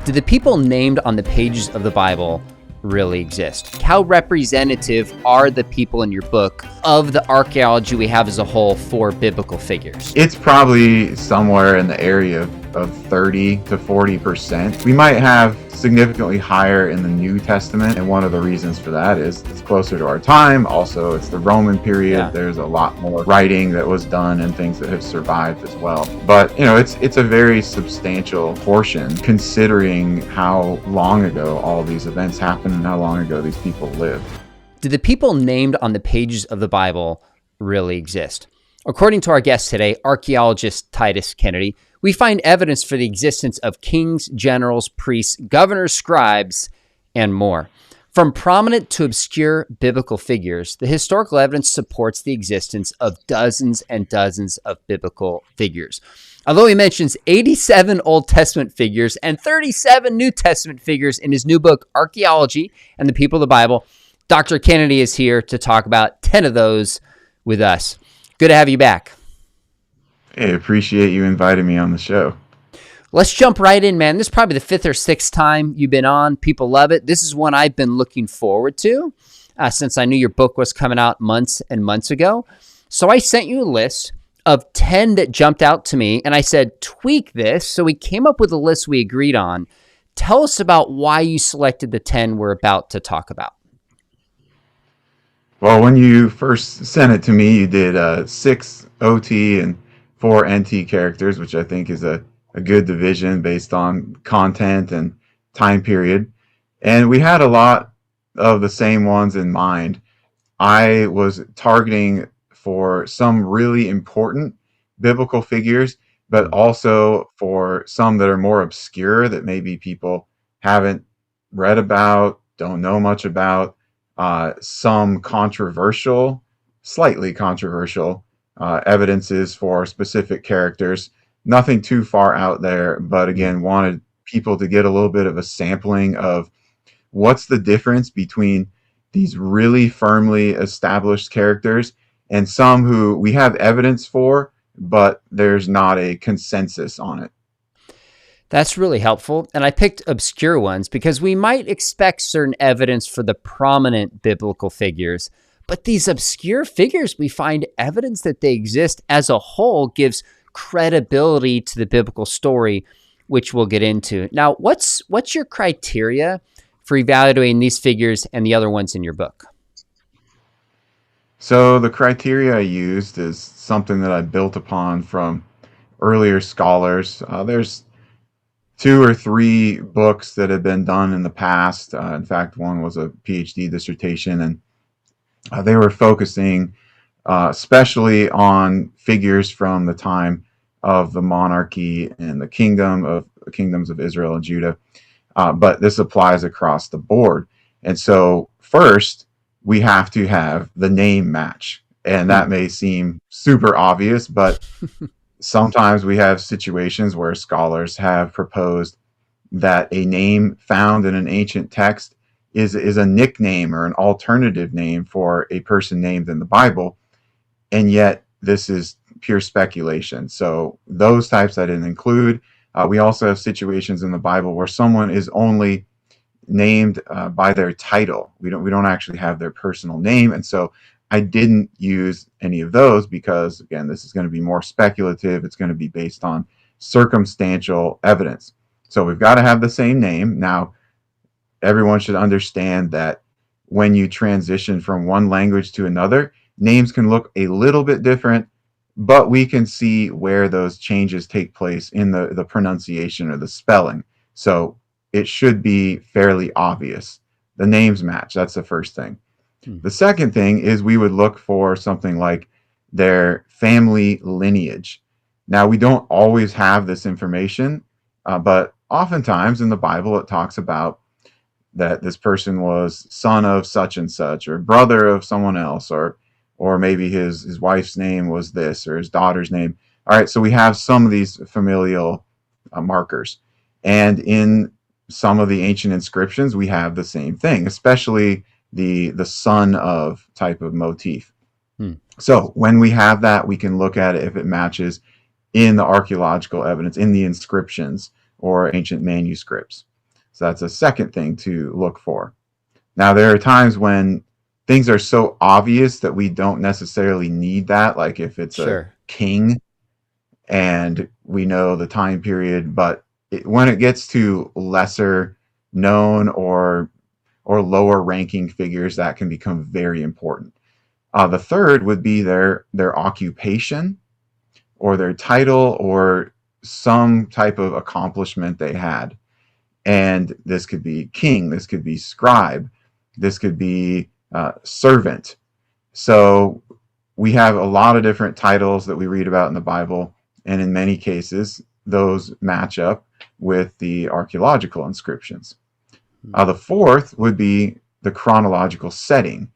Do the people named on the pages of the Bible really exist? How representative are the people in your book of the archaeology we have as a whole for biblical figures? It's probably somewhere in the area of 30 to 40%. We might have significantly higher in the New Testament, and one of the reasons for that is it's closer to our time. Also, it's the Roman period. Yeah. There's a lot more writing that was done and things that have survived as well. But, it's a very substantial portion considering how long ago all these events happened and how long ago these people lived. Do the people named on the pages of the Bible really exist? According to our guest today, archaeologist Titus Kennedy, we find evidence for the existence of kings, generals, priests, governors, scribes, and more. From prominent to obscure biblical figures, the historical evidence supports the existence of dozens and dozens of biblical figures. Although he mentions 87 Old Testament figures and 37 New Testament figures in his new book, Archaeology and the People of the Bible, Dr. Kennedy is here to talk about 10 of those with us. Good to have you back. Hey, appreciate you inviting me on the show. Let's jump right in, man. This is probably the fifth or sixth time you've been on. People love it. This is one I've been looking forward to since I knew your book was coming out months and months ago. So I sent you a list of 10 that jumped out to me, and I said, tweak this. So we came up with a list we agreed on. Tell us about why you selected the 10 we're about to talk about. Well, when you first sent it to me, you did 6 OT and 4 NT characters, which I think is a good division based on content and time period. And we had a lot of the same ones in mind. I was targeting for some really important biblical figures, but also for some that are more obscure that maybe people haven't read about, don't know much about, some controversial, slightly controversial evidences for specific characters. Nothing too far out there, but again, wanted people to get a little bit of a sampling of what's the difference between these really firmly established characters and some who we have evidence for, but there's not a consensus on it. That's really helpful. And I picked obscure ones because we might expect certain evidence for the prominent biblical figures, but these obscure figures, we find evidence that they exist as a whole gives credibility to the biblical story, which we'll get into. Now, what's your criteria for evaluating these figures and the other ones in your book? So the criteria I used is something that I built upon from earlier scholars. There's 2 or 3 books that have been done in the past. In fact, one was a PhD dissertation, and they were focusing especially on figures from the time of the monarchy and the kingdoms of Israel and Judah. But this applies across the board. And so first, we have to have the name match. And that may seem super obvious, but sometimes we have situations where scholars have proposed that a name found in an ancient text is a nickname or an alternative name for a person named in the Bible. And yet this is pure speculation. So those types I didn't include. We also have situations in the Bible where someone is only named by their title. We don't actually have their personal name. And so I didn't use any of those because, again, this is going to be more speculative. It's going to be based on circumstantial evidence. So we've got to have the same name. Now, everyone should understand that when you transition from one language to another, names can look a little bit different, but we can see where those changes take place in the pronunciation or the spelling. So it should be fairly obvious. The names match. That's the first thing. The second thing is we would look for something like their family lineage. Now, we don't always have this information, but oftentimes in the Bible, it talks about that this person was son of such and such, or brother of someone else, or maybe his wife's name was this, or his daughter's name. All right, so we have some of these familial markers. And in some of the ancient inscriptions, we have the same thing, especially the son of type of motif. So when we have that, we can look at it if it matches in the archaeological evidence, in the inscriptions or ancient manuscripts. So that's a second thing to look for. Now, there are times when things are so obvious that we don't necessarily need that, like if it's a Sure. king and we know the time period, but when it gets to lesser known or lower ranking figures, that can become very important. The third would be their occupation or their title or some type of accomplishment they had. And this could be king, this could be scribe, this could be servant. So we have a lot of different titles that we read about in the Bible, and in many cases, those match up with the archaeological inscriptions. The fourth would be the chronological setting.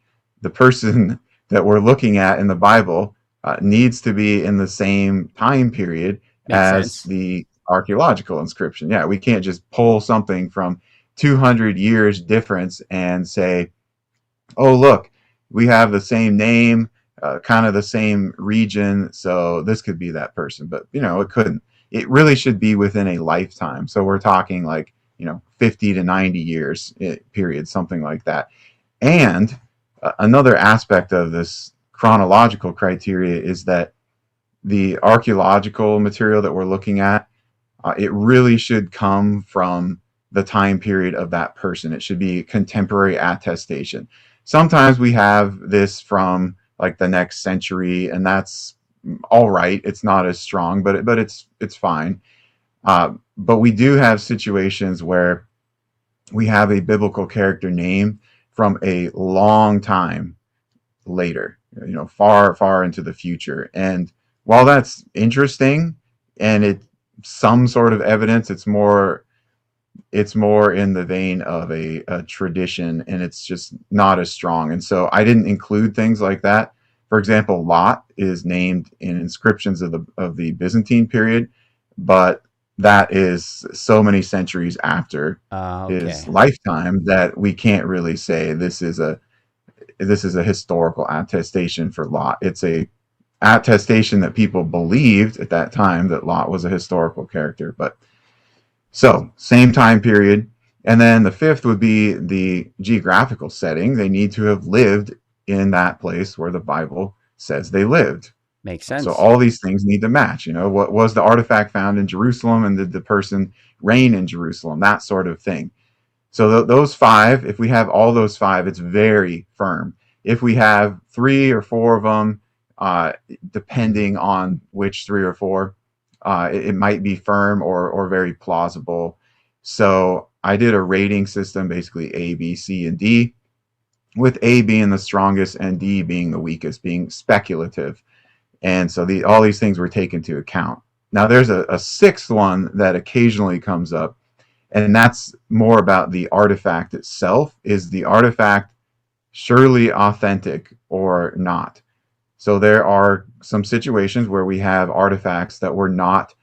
The person that we're looking at in the Bible needs to be in the same time period Makes as sense. the archaeological inscription. Yeah, we can't just pull something from 200 years difference and say, oh, look, we have the same name, kind of the same region, so this could be that person. But, it couldn't. It really should be within a lifetime. So we're talking like, 50 to 90 years period, something like that. And another aspect of this chronological criteria is that the archaeological material that we're looking at, it really should come from the time period of that person. It should be contemporary attestation. Sometimes we have this from like the next century, and that's all right. It's not as strong, but it's fine. But we do have situations where we have a biblical character name from a long time later, far, far into the future. And while that's interesting and it's some sort of evidence, it's more in the vein of a tradition, and it's just not as strong. And so I didn't include things like that. For example, Lot is named in inscriptions of the Byzantine period, but that is so many centuries after his Okay. lifetime that we can't really say this is a historical attestation for Lot. It's a attestation that people believed at that time that Lot was a historical character. But so same time period. And then the fifth would be the geographical setting. They need to have lived in that place where the Bible says they lived. Makes So sense. all these things need to match. What was the artifact found in Jerusalem, and did the person reign in Jerusalem? That sort of thing. So those five, if we have all those five, it's very firm. If we have three or four of them, uh, depending on which three or four, it might be firm or very plausible. So I did a rating system, basically A, B, C, and D, with A being the strongest and D being the weakest, being speculative. And so all these things were taken into account. Now there's a sixth one that occasionally comes up, and that's more about the artifact itself. Is the artifact surely authentic or not? So there are some situations where we have artifacts that were not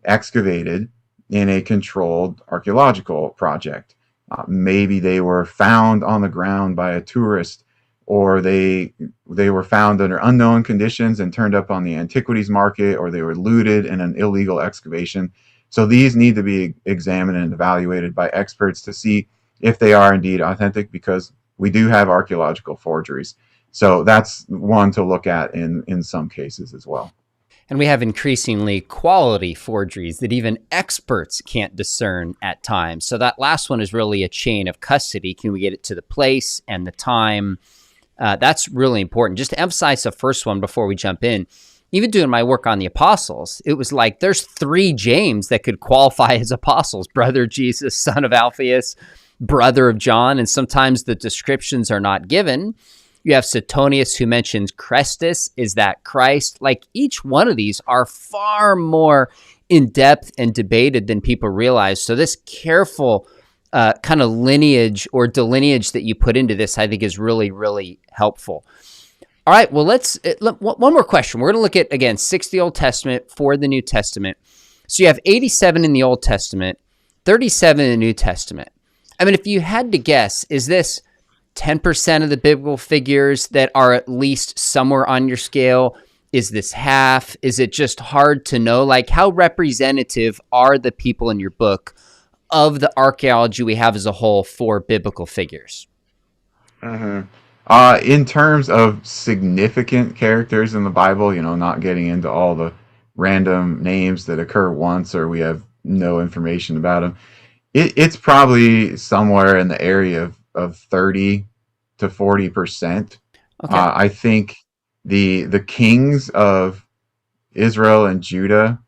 excavated in a controlled archaeological project. Maybe they were found on the ground by a tourist, or they were found under unknown conditions and turned up on the antiquities market, or they were looted in an illegal excavation. So these need to be examined and evaluated by experts to see if they are indeed authentic, because we do have archaeological forgeries. So that's one to look at in some cases as well. And we have increasingly quality forgeries that even experts can't discern at times. So that last one is really a chain of custody. Can we get it to the place and the time? That's really important. Just to emphasize the first one before we jump in, even doing my work on the apostles, it was like there's 3 James that could qualify as apostles: brother Jesus, son of Alphaeus, brother of John. And sometimes the descriptions are not given. You have Suetonius, who mentions Christus. Is that Christ? Like, each one of these are far more in depth and debated than people realize. So this careful kind of lineage or delineage that you put into this, I think, is really, really helpful. All right, well, one more question. We're going to look at, again, 6 the Old Testament, 4 the New Testament. So you have 87 in the Old Testament, 37 in the New Testament. I mean, if you had to guess, is this 10% of the biblical figures that are at least somewhere on your scale? Is this half? Is it just hard to know? Like, how representative are the people in your book of the archaeology we have as a whole for biblical figures? Hmm. In terms of significant characters in the Bible, not getting into all the random names that occur once or we have no information about them, it's probably somewhere in the area of 30 to 40%. Okay. I think the kings of Israel and Judah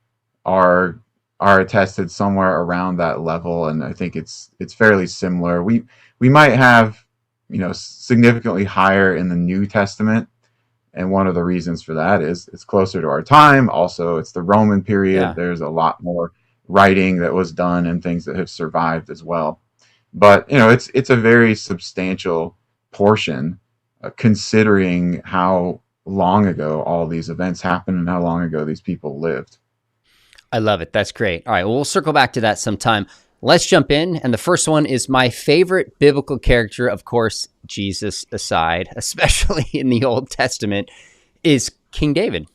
are are attested somewhere around that level, and I think it's fairly similar. We might have significantly higher in the New Testament, and one of the reasons for that is it's closer to our time. Also, it's the Roman period. Yeah. There's a lot more writing that was done and things that have survived as well. But it's a very substantial portion, considering how long ago all these events happened and how long ago these people lived. I love it. That's great. All right. Well, we'll circle back to that sometime. Let's jump in. And the first one is my favorite biblical character, of course, Jesus aside, especially in the Old Testament, is King David.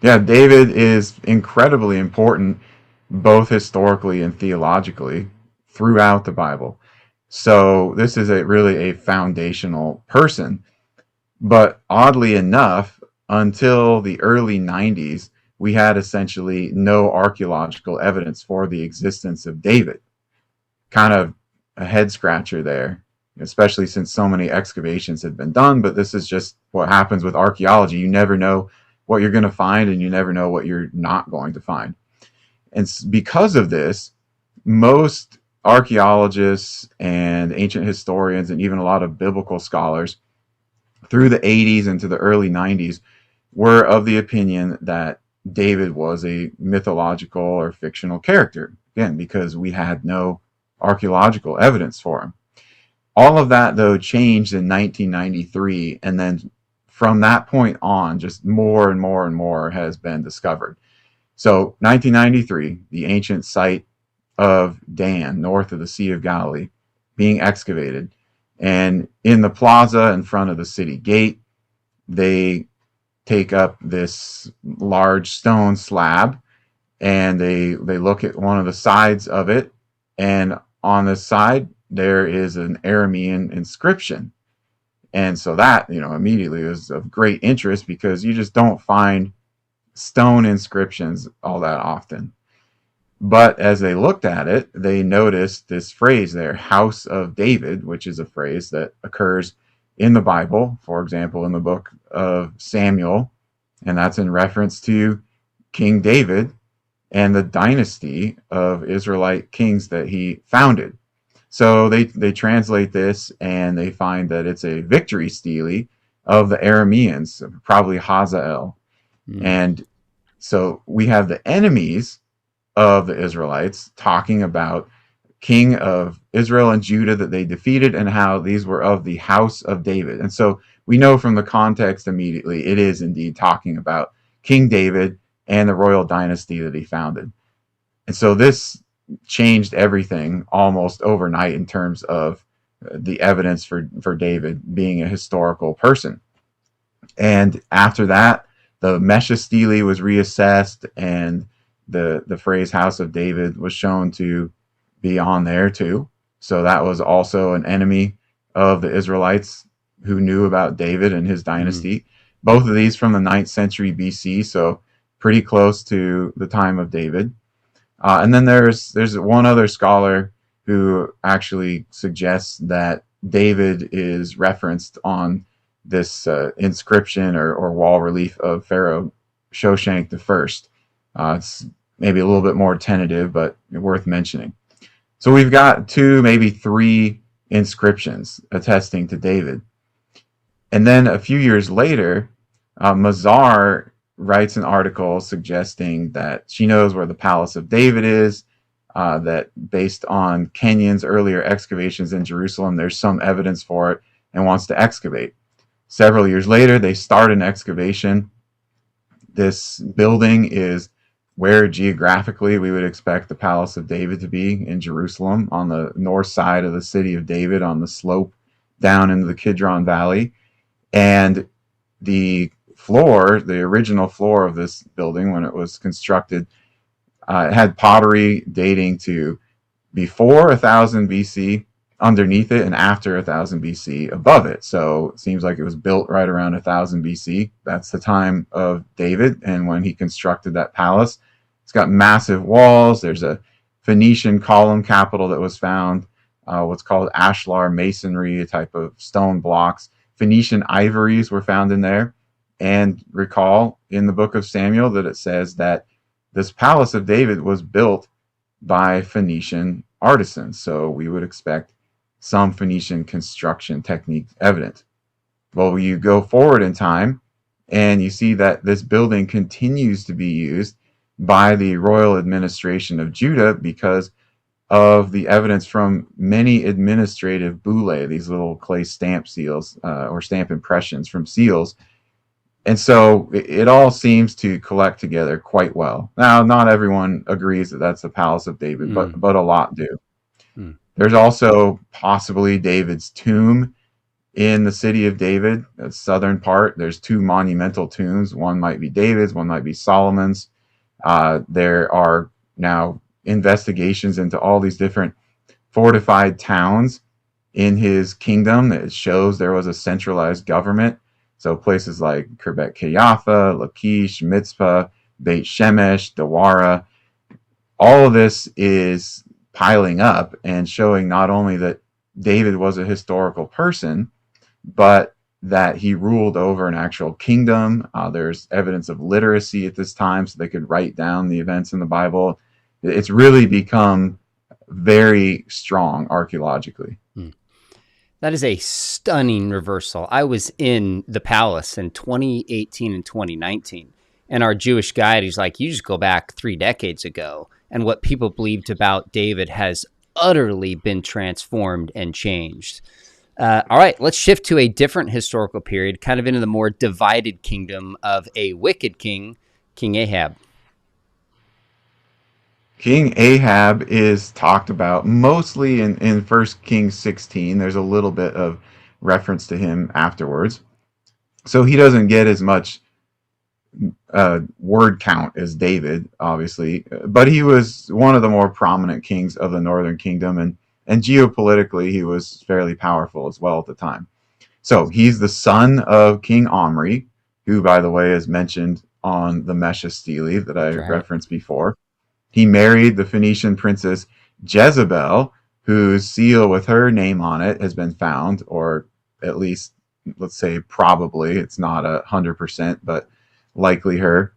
Yeah, David is incredibly important, both historically and theologically, throughout the Bible. So this is really a foundational person. But oddly enough, until the early 90s, we had essentially no archaeological evidence for the existence of David. Kind of a head scratcher there, especially since so many excavations had been done. But this is just what happens with archaeology. You never know what you're going to find, and you never know what you're not going to find. And because of this, most archaeologists and ancient historians, and even a lot of biblical scholars through the 80s into the early 90s, were of the opinion that David was a mythological or fictional character, again, because we had no archaeological evidence for him. All of that, though, changed in 1993, and then from that point on, just more and more and more has been discovered. So 1993, the ancient site of Dan, north of the Sea of Galilee, being excavated. And in the plaza in front of the city gate, they take up this large stone slab, and they look at one of the sides of it, and on the side there is an Aramean inscription. And so that, immediately was of great interest, because you just don't find stone inscriptions all that often. But as they looked at it, they noticed this phrase there, House of David, which is a phrase that occurs in the Bible, for example, in the book of Samuel, and that's in reference to King David and the dynasty of Israelite kings that he founded. So they translate this, and they find that it's a victory stele of the Arameans, probably Hazael. Mm. And so we have the enemies of the Israelites talking about king of Israel and Judah that they defeated, and how these were of the house of David. And so we know from the context immediately it is indeed talking about King David and the royal dynasty that he founded. And so this changed everything almost overnight in terms of the evidence for David being a historical person. And after that, the Mesha stele was reassessed, and the phrase House of David was shown to be on there too. So that was also an enemy of the Israelites who knew about David and his dynasty. Both of these from the 9th century BC, so pretty close to the time of David. And then there's one other scholar who actually suggests that David is referenced on this inscription or wall relief of Pharaoh Shoshank I. It's maybe a little bit more tentative, but worth mentioning. So we've got 2, maybe 3 inscriptions attesting to David. And then a few years later, Mazar writes an article suggesting that she knows where the Palace of David is, that based on Kenyon's earlier excavations in Jerusalem, there's some evidence for it, and wants to excavate. Several years later, they start an excavation. This building is where geographically we would expect the Palace of David to be, in Jerusalem, on the north side of the city of David, on the slope down into the Kidron Valley. And the floor, the original floor of this building when it was constructed, It had pottery dating to before 1000 BC underneath it and after 1000 BC above it. So it seems like it was built right around 1000 BC. That's the time of David and when he constructed that palace. It's got massive walls. There's a Phoenician column capital that was found, what's called ashlar masonry, a type of stone blocks. Phoenician ivories were found in there. And recall in the book of Samuel that it says that this palace of David was built by Phoenician artisans. So we would expect some Phoenician construction technique evident. Well, you go forward in time and you see that this building continues to be used by the royal administration of Judah because of the evidence from many administrative bullae, these little clay stamp seals or stamp impressions from seals. And so it all seems to collect together quite well. Now, not everyone agrees that that's the Palace of David, but a lot do. There's also possibly David's tomb in the city of David, the southern part. There's two monumental tombs. One might be David's, one might be Solomon's. There are now investigations into all these different fortified towns in his kingdom that shows there was a centralized government. So places like Khirbet Kayatha, Lachish, Mitzpah, Beit Shemesh, Dawara, all of this is piling up and showing not only that David was a historical person, but that he ruled over an actual kingdom. There's evidence of literacy at this time, so they could write down the events in the Bible. It's really become very strong archaeologically. That is a stunning reversal. I was in the palace in 2018 and 2019, and our Jewish guide, he's like, you just go back 3 decades ago, and what people believed about David has utterly been transformed and changed. All right, let's shift to a different historical period, kind of into the more divided kingdom of a wicked king, King Ahab. King Ahab is talked about mostly in 1 Kings 16. There's a little bit of reference to him afterwards. So he doesn't get as much word count as David, obviously, but he was one of the more prominent kings of the northern kingdom, and geopolitically he was fairly powerful as well at the time. So he's the son of King Omri, who, by the way, is mentioned on the Mesha Stele that I referenced before. He married the Phoenician princess Jezebel, whose seal with her name on it has been found, or at least, let's say, probably. It's not 100%, but likely her.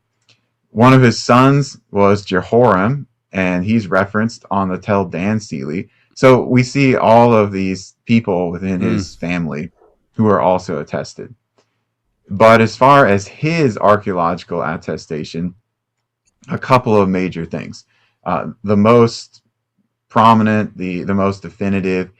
One of his sons was Jehoram, and he's referenced on the Tel Dan Stele. So we see all of these people within his family who are also attested. But as far as his archaeological attestation, a couple of major things. The most prominent, the most definitive,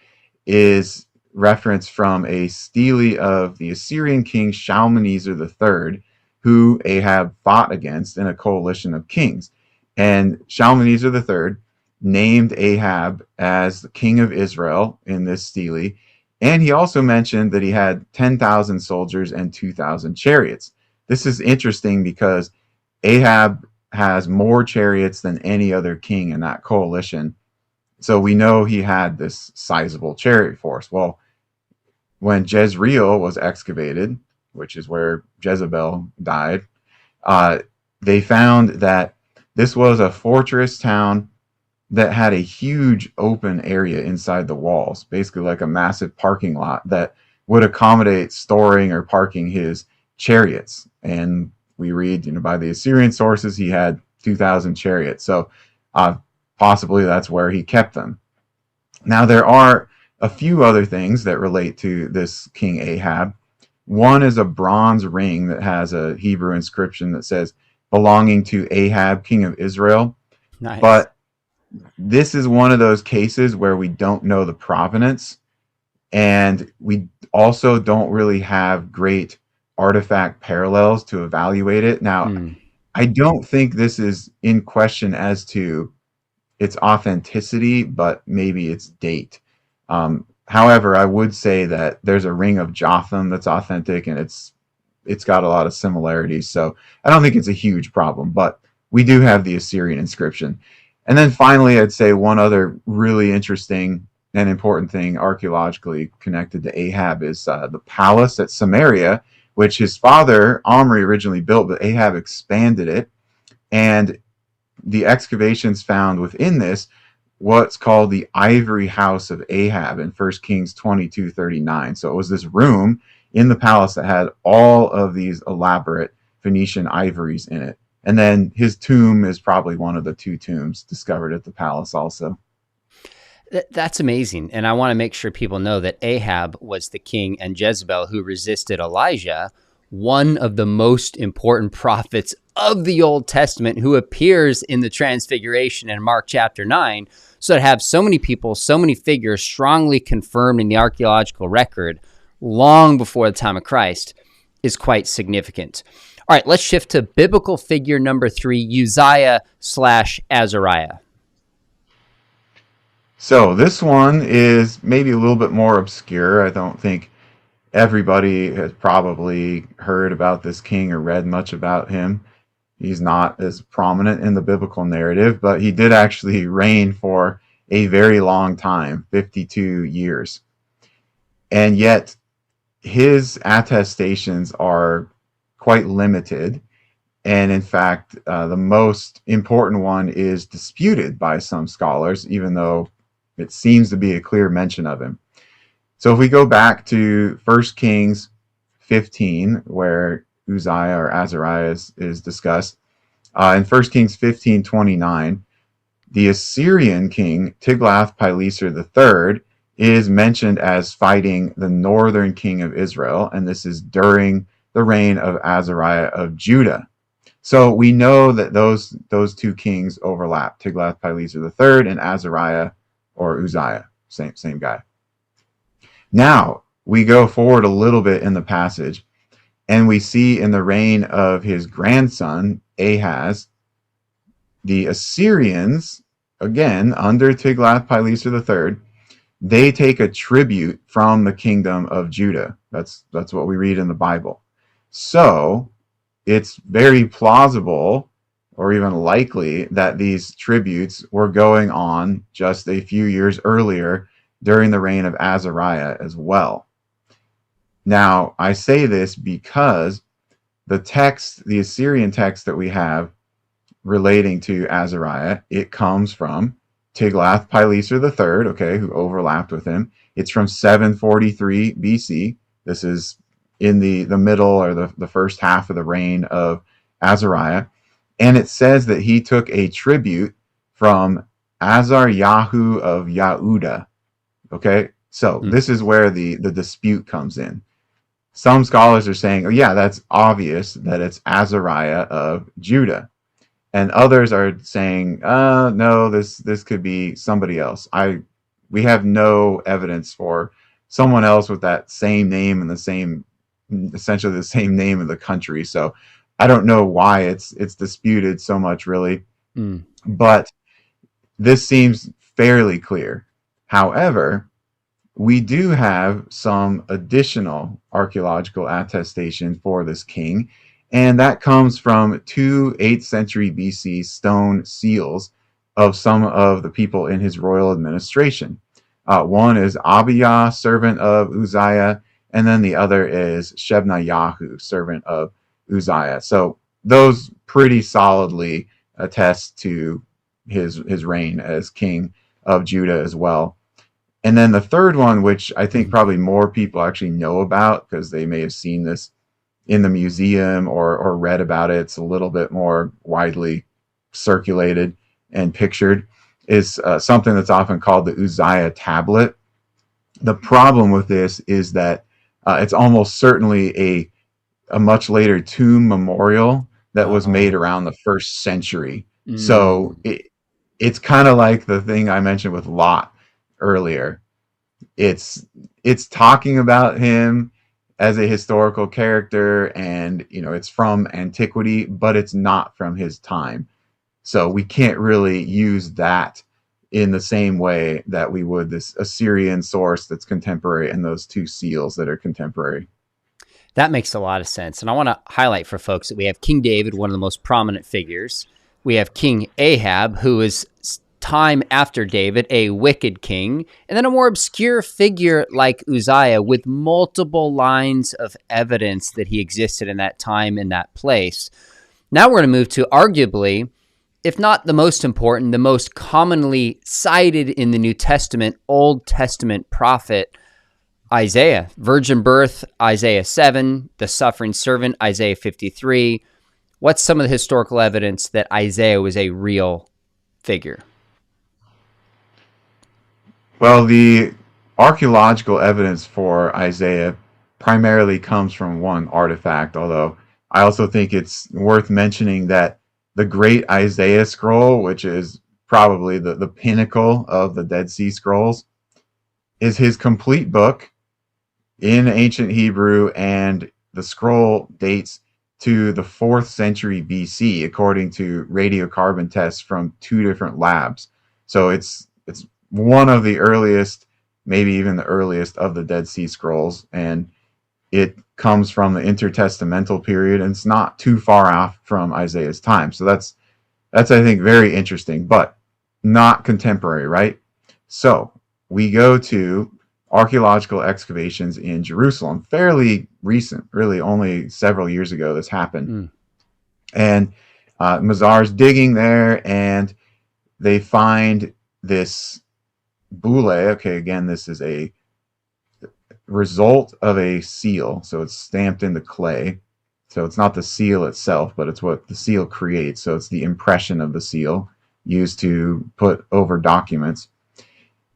is reference from a stele of the Assyrian king Shalmaneser III, who Ahab fought against in a coalition of kings. And Shalmaneser III named Ahab as the king of Israel in this stele. And he also mentioned that he had 10,000 soldiers and 2,000 chariots. This is interesting because Ahab has more chariots than any other king in that coalition. So we know he had this sizable chariot force. Well, when Jezreel was excavated, which is where Jezebel died, they found that this was a fortress town that had a huge open area inside the walls, basically like a massive parking lot that would accommodate storing or parking his chariots. And we read, by the Assyrian sources, he had 2,000 chariots. So possibly that's where he kept them. Now, there are a few other things that relate to this King Ahab. One is a bronze ring that has a Hebrew inscription that says, belonging to Ahab, king of Israel. Nice. But this is one of those cases where we don't know the provenance, and we also don't really have great artifact parallels to evaluate it. Now, I don't think this is in question as to its authenticity, but maybe its date. However, I would say that there's a ring of Jotham that's authentic, and it's got a lot of similarities. So I don't think it's a huge problem, but we do have the Assyrian inscription. And then finally, I'd say one other really interesting and important thing archaeologically connected to Ahab is the palace at Samaria, which his father Omri originally built, but Ahab expanded it. And the excavations found within this what's called the ivory house of Ahab in 1 Kings 22:39. So it was this room in the palace that had all of these elaborate Phoenician ivories in it. And then his tomb is probably one of the two tombs discovered at the palace also. That's amazing. And I want to make sure people know that Ahab was the king and Jezebel who resisted Elijah, one of the most important prophets of the Old Testament, who appears in the Transfiguration in Mark chapter 9. So to have so many people, so many figures strongly confirmed in the archaeological record long before the time of Christ is quite significant. All right, let's shift to biblical figure number 3, Uzziah/Azariah. So this one is maybe a little bit more obscure. I don't think everybody has probably heard about this king or read much about him. He's not as prominent in the biblical narrative, but he did actually reign for a very long time, 52 years. And yet his attestations are quite limited. And in fact, the most important one is disputed by some scholars, even though it seems to be a clear mention of him. So if we go back to 1 Kings 15, where Uzziah or Azariah is discussed, in 1 Kings 15:29, the Assyrian king Tiglath-Pileser III is mentioned as fighting the northern king of Israel, and this is during the reign of Azariah of Judah. So we know that those two kings overlap, Tiglath-Pileser III and Azariah or Uzziah, same guy. Now we go forward a little bit in the passage, and we see in the reign of his grandson Ahaz, the Assyrians, again under Tiglath-Pileser III, they take a tribute from the kingdom of Judah. That's what we read in the Bible. So it's very plausible or even likely that these tributes were going on just a few years earlier during the reign of Azariah as well. Now, I say this because the Assyrian text that we have relating to Azariah, it comes from Tiglath-Pileser III, okay, who overlapped with him. It's from 743 BC. This is in the middle or the first half of the reign of Azariah. And it says that he took a tribute from Azaryahu of Yahuda. Okay, so this is where the dispute comes in. Some scholars are saying, oh yeah, that's obvious that it's Azariah of Judah. And others are saying, no, this could be somebody else. We have no evidence for someone else with that same name and essentially the same name of the country. So I don't know why it's disputed so much, really. But this seems fairly clear. However, we do have some additional archaeological attestation for this king, and that comes from 2 8th century BC stone seals of some of the people in his royal administration. One is Abijah, servant of Uzziah, and then the other is Shebnayahu, servant of Uzziah. So those pretty solidly attest to his reign as king of Judah as well. And then the third one, which I think probably more people actually know about because they may have seen this in the museum or read about it, it's a little bit more widely circulated and pictured, is something that's often called the Uzziah tablet. The problem with this is that it's almost certainly a much later tomb memorial that was made around the 1st century. So it's kind of like the thing I mentioned with Lot earlier. It's talking about him as a historical character, and it's from antiquity, but it's not from his time. So we can't really use that in the same way that we would this Assyrian source that's contemporary and those 2 seals that are contemporary. That makes a lot of sense. And I want to highlight for folks that we have King David, one of the most prominent figures. We have King Ahab, who is time after David, a wicked king, and then a more obscure figure like Uzziah with multiple lines of evidence that he existed in that time, in that place. Now we're going to move to arguably, if not the most important, the most commonly cited in the New Testament, Old Testament prophet, Isaiah. Virgin birth, Isaiah 7, the suffering servant, Isaiah 53. What's some of the historical evidence that Isaiah was a real figure? Well, the archaeological evidence for Isaiah primarily comes from one artifact, although I also think it's worth mentioning that the Great Isaiah Scroll, which is probably the pinnacle of the Dead Sea Scrolls, is his complete book in ancient Hebrew, and the scroll dates to the 4th century BC, according to radiocarbon tests from 2 different labs. So it's one of the earliest, maybe even the earliest of the Dead Sea Scrolls, and it comes from the intertestamental period, and it's not too far off from Isaiah's time. So that's I think very interesting, but not contemporary, right? So we go to archaeological excavations in Jerusalem, fairly recent, really only several years ago this happened. And Mazar's digging there, and they find this boule. Okay, again, this is a result of a seal, so it's stamped into clay. So it's not the seal itself, but it's what the seal creates. So it's the impression of the seal used to put over documents.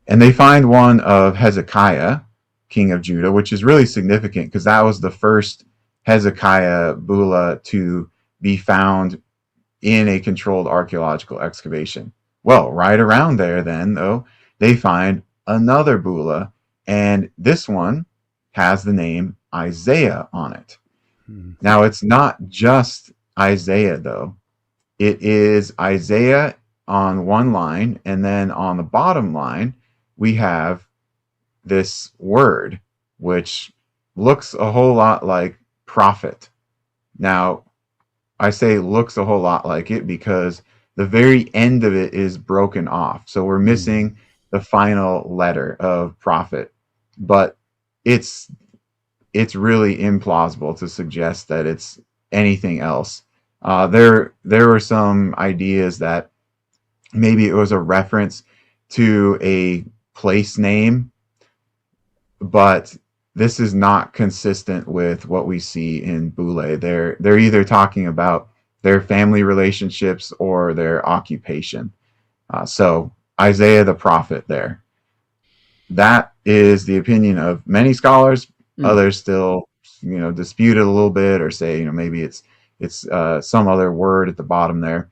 And they find one of Hezekiah, king of Judah, which is really significant because that was the first Hezekiah bulla to be found in a controlled archaeological excavation. Well, right around there then, though, they find another bulla, and this one has the name Isaiah on it. Now, it's not just Isaiah, though. It is Isaiah on one line, and then on the bottom line, we have this word, which looks a whole lot like prophet. Now, I say looks a whole lot like it because the very end of it is broken off. So we're missing the final letter of prophet. But it's really implausible to suggest that it's anything else. There were some ideas that maybe it was a reference to a place name, but this is not consistent with what we see in Boule. They're either talking about their family relationships or their occupation. So Isaiah the prophet there. That is the opinion of many scholars. Others still, dispute it a little bit or say, maybe it's some other word at the bottom there.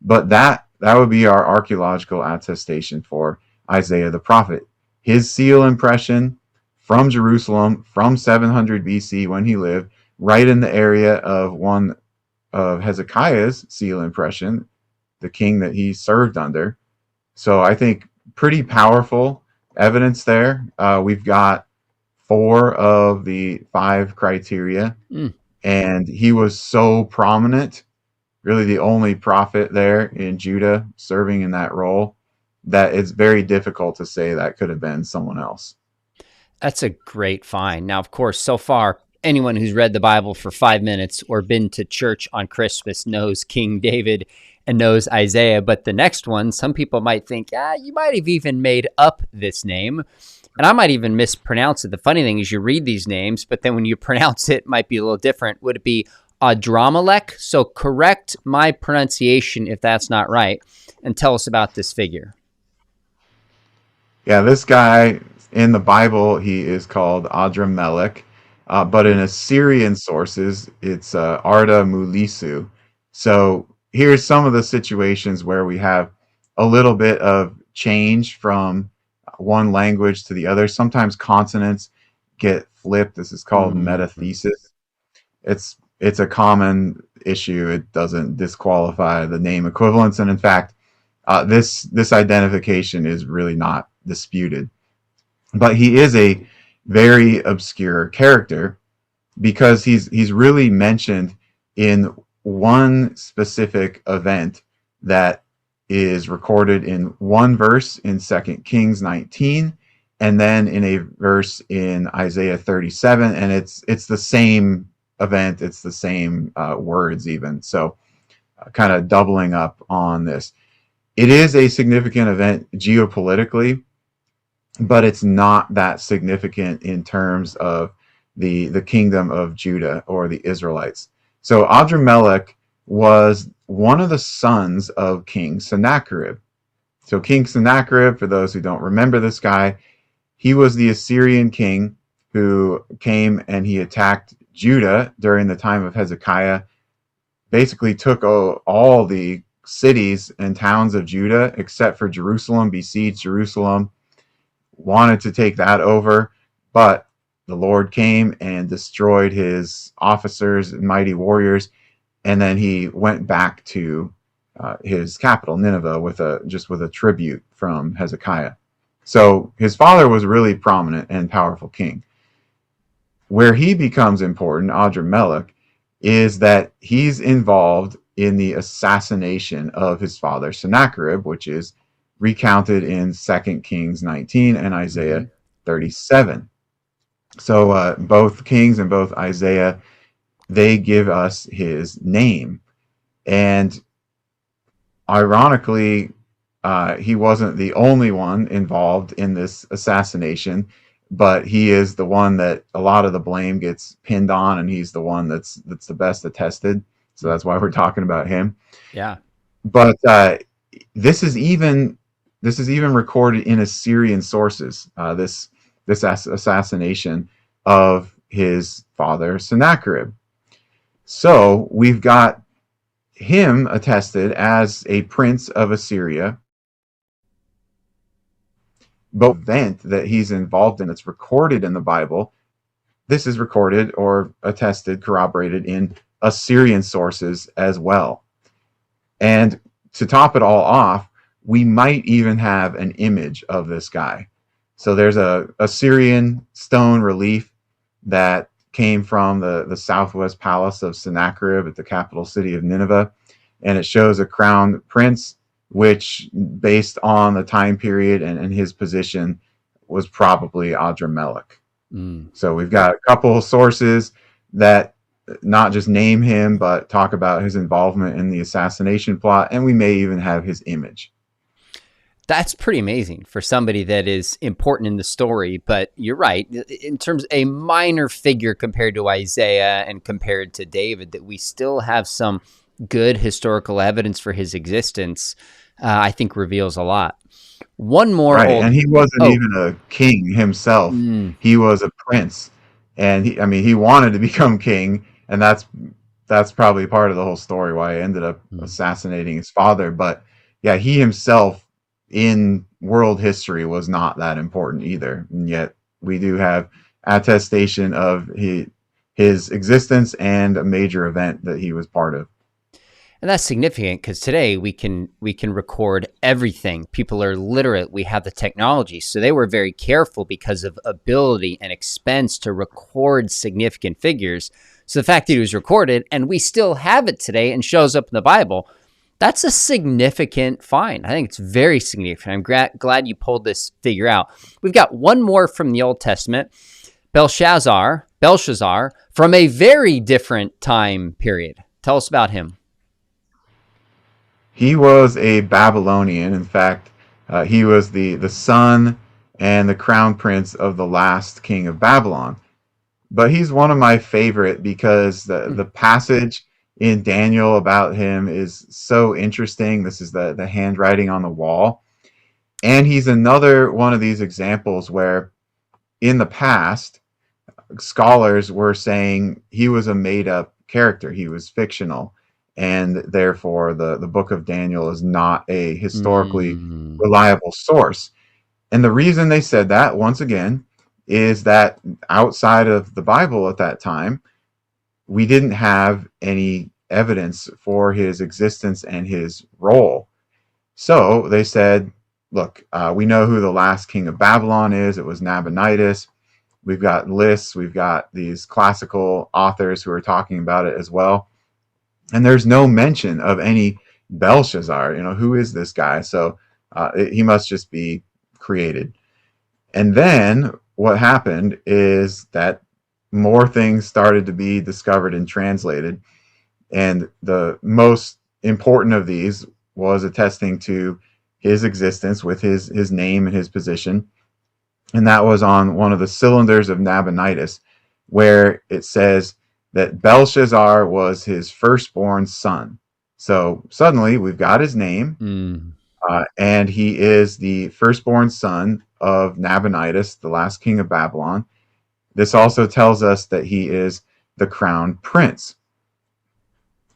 But that would be our archaeological attestation for Isaiah the prophet. His seal impression from Jerusalem from 700 BC when he lived, right in the area of one of Hezekiah's seal impression, the king that he served under. So I think pretty powerful evidence there. We've got 4 of the 5 criteria, and he was so prominent, really the only prophet there in Judah serving in that role, that it's very difficult to say that could have been someone else. That's a great find. Now, of course, so far, anyone who's read the Bible for 5 minutes or been to church on Christmas knows King David and knows Isaiah. But the next one, some people might think, you might have even made up this name. And I might even mispronounce it. The funny thing is you read these names, but then when you pronounce it, it might be a little different. Would it be Adramelech? So correct my pronunciation if that's not right, and tell us about this figure. Yeah, this guy in the Bible, he is called Adramelech, but in Assyrian sources, it's Arda Mulisu. So here's some of the situations where we have a little bit of change from one language to the other. Sometimes consonants get flipped. This is called metathesis. It's a common issue. It doesn't disqualify the name equivalence, and in fact, this identification is really not disputed. But he is a very obscure character because he's really mentioned in one specific event that is recorded in one verse in 2 Kings 19, and then in a verse in Isaiah 37, and it's the same event, it's the same words even. So kind of doubling up on this. It is a significant event geopolitically, but it's not that significant in terms of the kingdom of Judah or the Israelites. So Adramelech was one of the sons of King Sennacherib. So King Sennacherib, for those who don't remember this guy, he was the Assyrian king who came and he attacked Judah during the time of Hezekiah, basically took all the cities and towns of Judah except for Jerusalem, besieged Jerusalem, wanted to take that over, but the Lord came and destroyed his officers and mighty warriors, and then he went back to his capital, Nineveh, with a tribute from Hezekiah. So his father was a really prominent and powerful king. Where he becomes important, Adramelech, is that he's involved in the assassination of his father Sennacherib, which is recounted in 2 Kings 19 and Isaiah 37. So both Kings and both Isaiah, they give us his name. And ironically, he wasn't the only one involved in this assassination, but he is the one that a lot of the blame gets pinned on, and he's the one that's the best attested. So that's why we're talking about him. Yeah. But this is even recorded in Assyrian sources. This assassination of his father Sennacherib. So we've got him attested as a prince of Assyria. But event that he's involved in that's recorded in the Bible, this is recorded or attested, corroborated in Assyrian sources as well. And to top it all off, we might even have an image of this guy. So there's a Assyrian stone relief that came from the southwest palace of Sennacherib at the capital city of Nineveh, and it shows a crowned prince, which, based on the time period and his position, was probably Adramelech. So we've got a couple of sources that not just name him, but talk about his involvement in the assassination plot, and we may even have his image. That's pretty amazing for somebody that is important in the story, but you're right. In terms of a minor figure compared to Isaiah and compared to David, that we still have some good historical evidence for his existence, I think reveals a lot. One more. Right, and he wasn't even a king himself. He was a prince, and he wanted to become king, and that's probably part of the whole story why he ended up assassinating his father. But yeah, he himself in world history was not that important either, and yet we do have attestation of his existence and a major event that he was part of. And that's significant because today we can record everything. People are literate. We have the technology. So they were very careful because of ability and expense to record significant figures. So the fact that it was recorded and we still have it today and shows up in the Bible, that's a significant find. I think it's very significant. I'm glad you pulled this figure out. We've got one more from the Old Testament, Belshazzar, from a very different time period. Tell us about him. He was a Babylonian. In fact, he was the son and the crown prince of the last king of Babylon. But he's one of my favorite because the passage in Daniel about him is so interesting. This is the handwriting on the wall. And he's another one of these examples where in the past, scholars were saying he was a made-up character. He was fictional. And therefore, the book of Daniel is not a historically reliable source. And the reason they said that, once again, is that outside of the Bible at that time, we didn't have any evidence for his existence and his role. So they said, look, we know who the last king of Babylon is. It was Nabonidus. We've got lists. We've got these classical authors who are talking about it as well. And there's no mention of any Belshazzar, who is this guy? So he must just be created. And then what happened is that more things started to be discovered and translated. And the most important of these was attesting to his existence with his name and his position. And that was on one of the cylinders of Nabonidus, where it says that Belshazzar was his firstborn son. So suddenly we've got his name, and he is the firstborn son of Nabonidus, the last king of Babylon. This also tells us that he is the crown prince.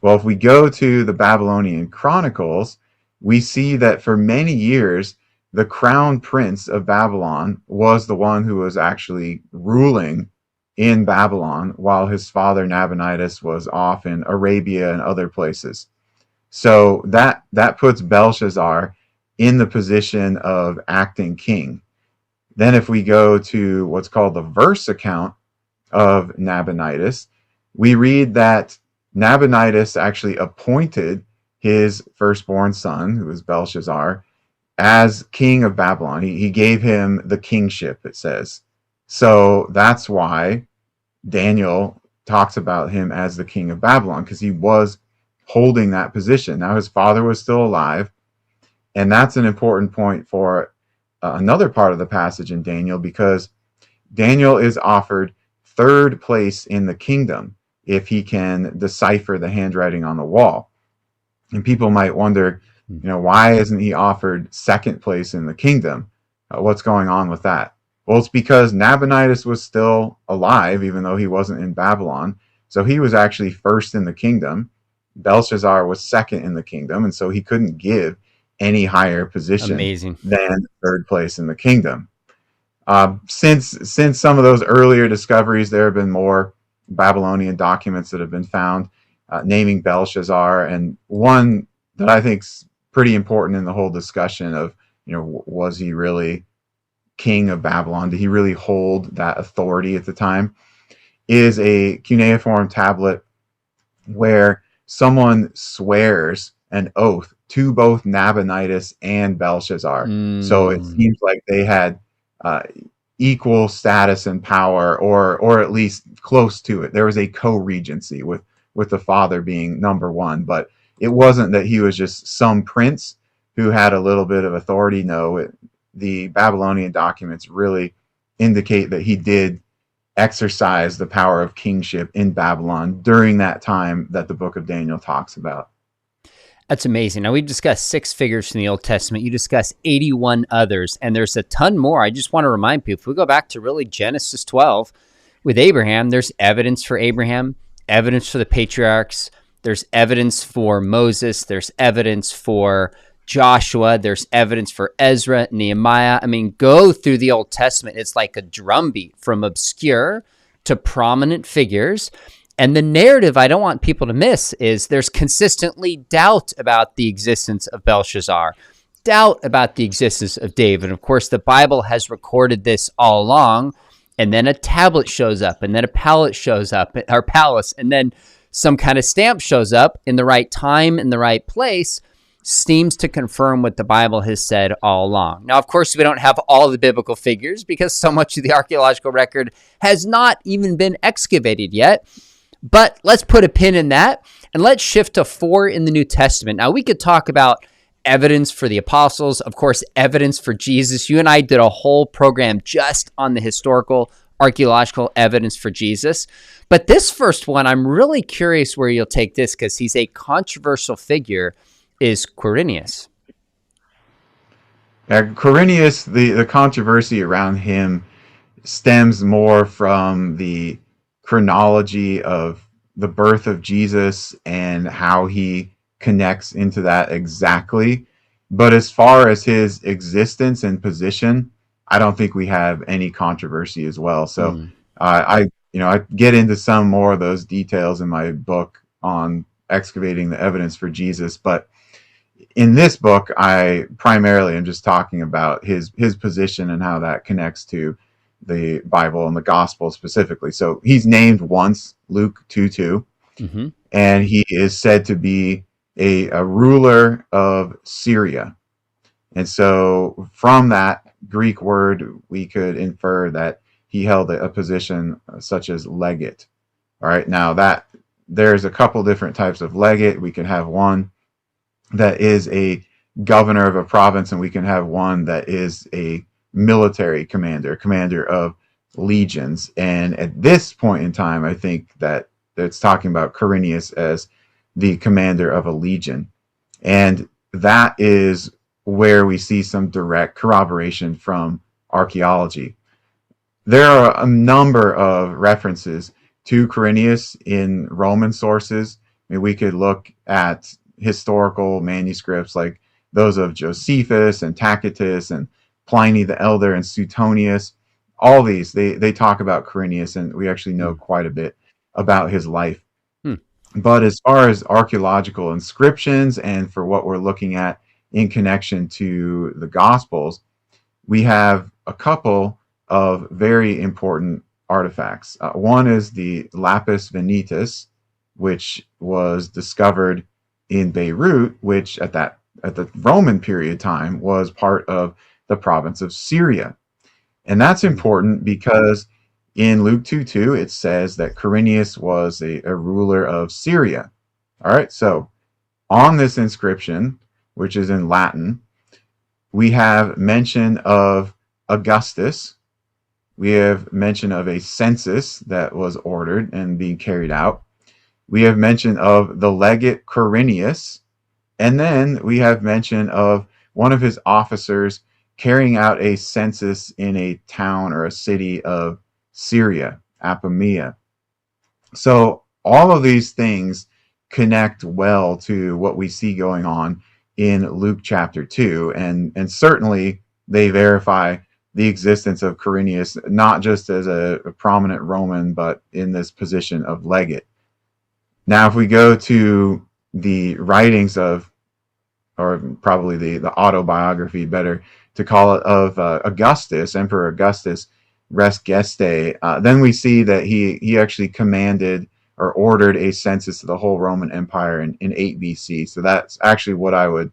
Well, if we go to the Babylonian Chronicles, we see that for many years, the crown prince of Babylon was the one who was actually ruling in Babylon while his father Nabonidus was off in Arabia and other places. So that puts Belshazzar in the position of acting king. Then if we go to what's called the verse account of Nabonidus, we read that Nabonidus actually appointed his firstborn son, who was Belshazzar, as king of Babylon. He gave him the kingship, it says. So that's why Daniel talks about him as the king of Babylon, because he was holding that position. Now his father was still alive, and that's an important point for another part of the passage in Daniel, because Daniel is offered third place in the kingdom if he can decipher the handwriting on the wall. And people might wonder, why isn't he offered second place in the kingdom? What's going on with that? Well, it's because Nabonidus was still alive, even though he wasn't in Babylon. So he was actually first in the kingdom. Belshazzar was second in the kingdom, and so he couldn't give any higher position than third place in the kingdom. Since some of those earlier discoveries, there have been more Babylonian documents that have been found naming Belshazzar, and one that I think is pretty important in the whole discussion of, was he really king of Babylon? Did he really hold that authority at the time? Is a cuneiform tablet where someone swears an oath to both Nabonidus and Belshazzar. So it seems like they had equal status and power, or at least close to it. There was a co-regency with the father being number one, but it wasn't that he was just some prince who had a little bit of authority. No, the Babylonian documents really indicate that he did exercise the power of kingship in Babylon during that time that the book of Daniel talks about. That's amazing. Now, we've discussed 6 figures from the Old Testament. You discussed 81 others, and there's a ton more. I just want to remind people, if we go back to really Genesis 12 with Abraham, there's evidence for Abraham, evidence for the patriarchs, there's evidence for Moses, there's evidence for Joshua, there's evidence for Ezra, Nehemiah. I mean, go through the Old Testament. It's like a drumbeat from obscure to prominent figures. And the narrative I don't want people to miss is there's consistently doubt about the existence of Belshazzar, doubt about the existence of David. And of course, the Bible has recorded this all along. And then a tablet shows up, and then a pallet shows up, or palace, and then some kind of stamp shows up in the right time, in the right place, seems to confirm what the Bible has said all along. Now, of course, we don't have all the biblical figures because so much of the archaeological record has not even been excavated yet. But let's put a pin in that, and let's shift to 4 in the New Testament. Now, we could talk about evidence for the apostles, of course, evidence for Jesus. You and I did a whole program just on the historical archaeological evidence for Jesus. But this first one, I'm really curious where you'll take this, because he's a controversial figure, is Quirinius. Quirinius, the controversy around him stems more from the chronology of the birth of Jesus and how he connects into that exactly. But as far as his existence and position, I don't think we have any controversy as well. So I get into some more of those details in my book on excavating the evidence for Jesus. But in this book, I primarily am just talking about his position and how that connects to the Bible and the gospel specifically. So he's named once, Luke 2:2, and he is said to be a ruler of Syria. And so from that Greek word, we could infer that he held a position such as legate. All right. Now that there's a couple different types of legate. We can have one that is a governor of a province, and we can have one that is a military commander, commander of legions. And at this point in time, I think that it's talking about Quirinius as the commander of a legion. And that is where we see some direct corroboration from archaeology. There are a number of references to Quirinius in Roman sources. I mean, we could look at historical manuscripts like those of Josephus and Tacitus and Pliny the Elder and Suetonius. All these, they talk about Quirinius, and we actually know Hmm. quite a bit about his life. Hmm. But as far as archaeological inscriptions and for what we're looking at in connection to the Gospels, we have a couple of very important artifacts. One is the lapis vanitas, which was discovered in Beirut, which at the Roman period time was part of the province of Syria. And that's Hmm. important because in Luke 2:2, it says that Quirinius was a ruler of Syria. All right, so on this inscription, which is in Latin, we have mention of Augustus. We have mention of a census that was ordered and being carried out. We have mention of the legate Quirinius. And then we have mention of one of his officers carrying out a census in a town or a city of Syria, Apamea. So all of these things connect well to what we see going on in Luke chapter 2. And certainly they verify the existence of Quirinius, not just as a prominent Roman, but in this position of legate. Now, if we go to the writings of, or probably the autobiography, better to call it, of Augustus, Emperor Augustus, Res Gestae, then we see that he actually commanded or ordered a census of the whole Roman Empire in 8 BC. So that's actually what I would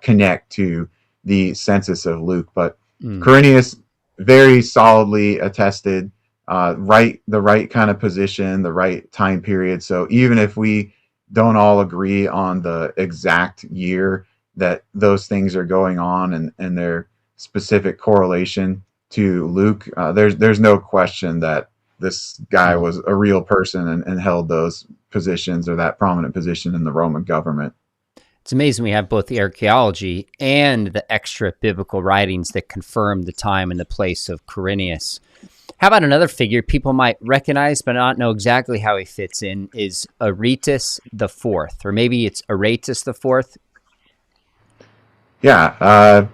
connect to the census of Luke. But Hmm. Quirinius very solidly attested, the right kind of position, the right time period. So even if we don't all agree on the exact year that those things are going on and their specific correlation to Luke, there's no question that this guy Hmm. was a real person and held those positions or that prominent position in the Roman government. It's amazing we have both the archaeology and the extra biblical writings that confirm the time and the place of Quirinius. How about another figure people might recognize but not know exactly how he fits in is Aretas the Fourth, or maybe it's Aratus the Fourth. Yeah,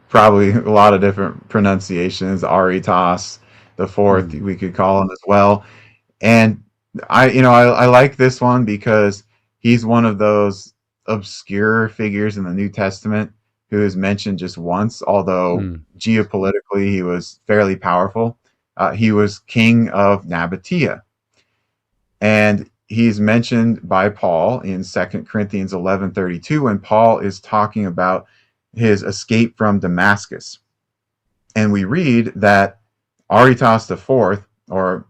probably a lot of different pronunciations. Aritas, the fourth, Hmm. we could call him as well. And I like this one because he's one of those obscure figures in the New Testament who is mentioned just once, although Hmm. geopolitically he was fairly powerful. He was king of Nabatea, and he's mentioned by Paul in 2 Corinthians 11:32 when Paul is talking about his escape from Damascus. And we read that Aretas the Fourth, or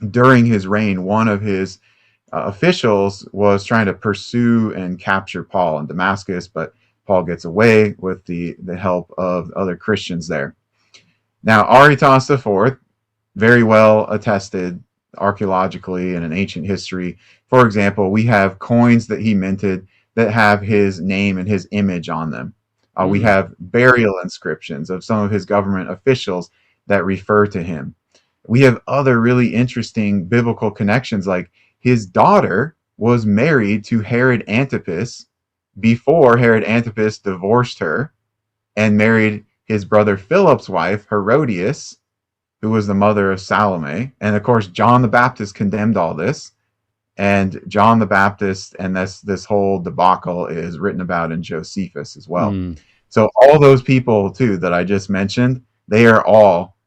during his reign, one of his officials was trying to pursue and capture Paul in Damascus, but Paul gets away with the help of other Christians there. Now, Aretas the Fourth, very well attested archaeologically and in ancient history. For example, we have coins that he minted that have his name and his image on them. We Hmm. have burial inscriptions of some of his government officials that refer to him. We have other really interesting biblical connections, like his daughter was married to Herod Antipas before Herod Antipas divorced her and married his brother Philip's wife, Herodias, who was the mother of Salome. And of course, John the Baptist condemned all this. And John the Baptist and this whole debacle is written about in Josephus as well. Hmm. So all those people too that I just mentioned, they are all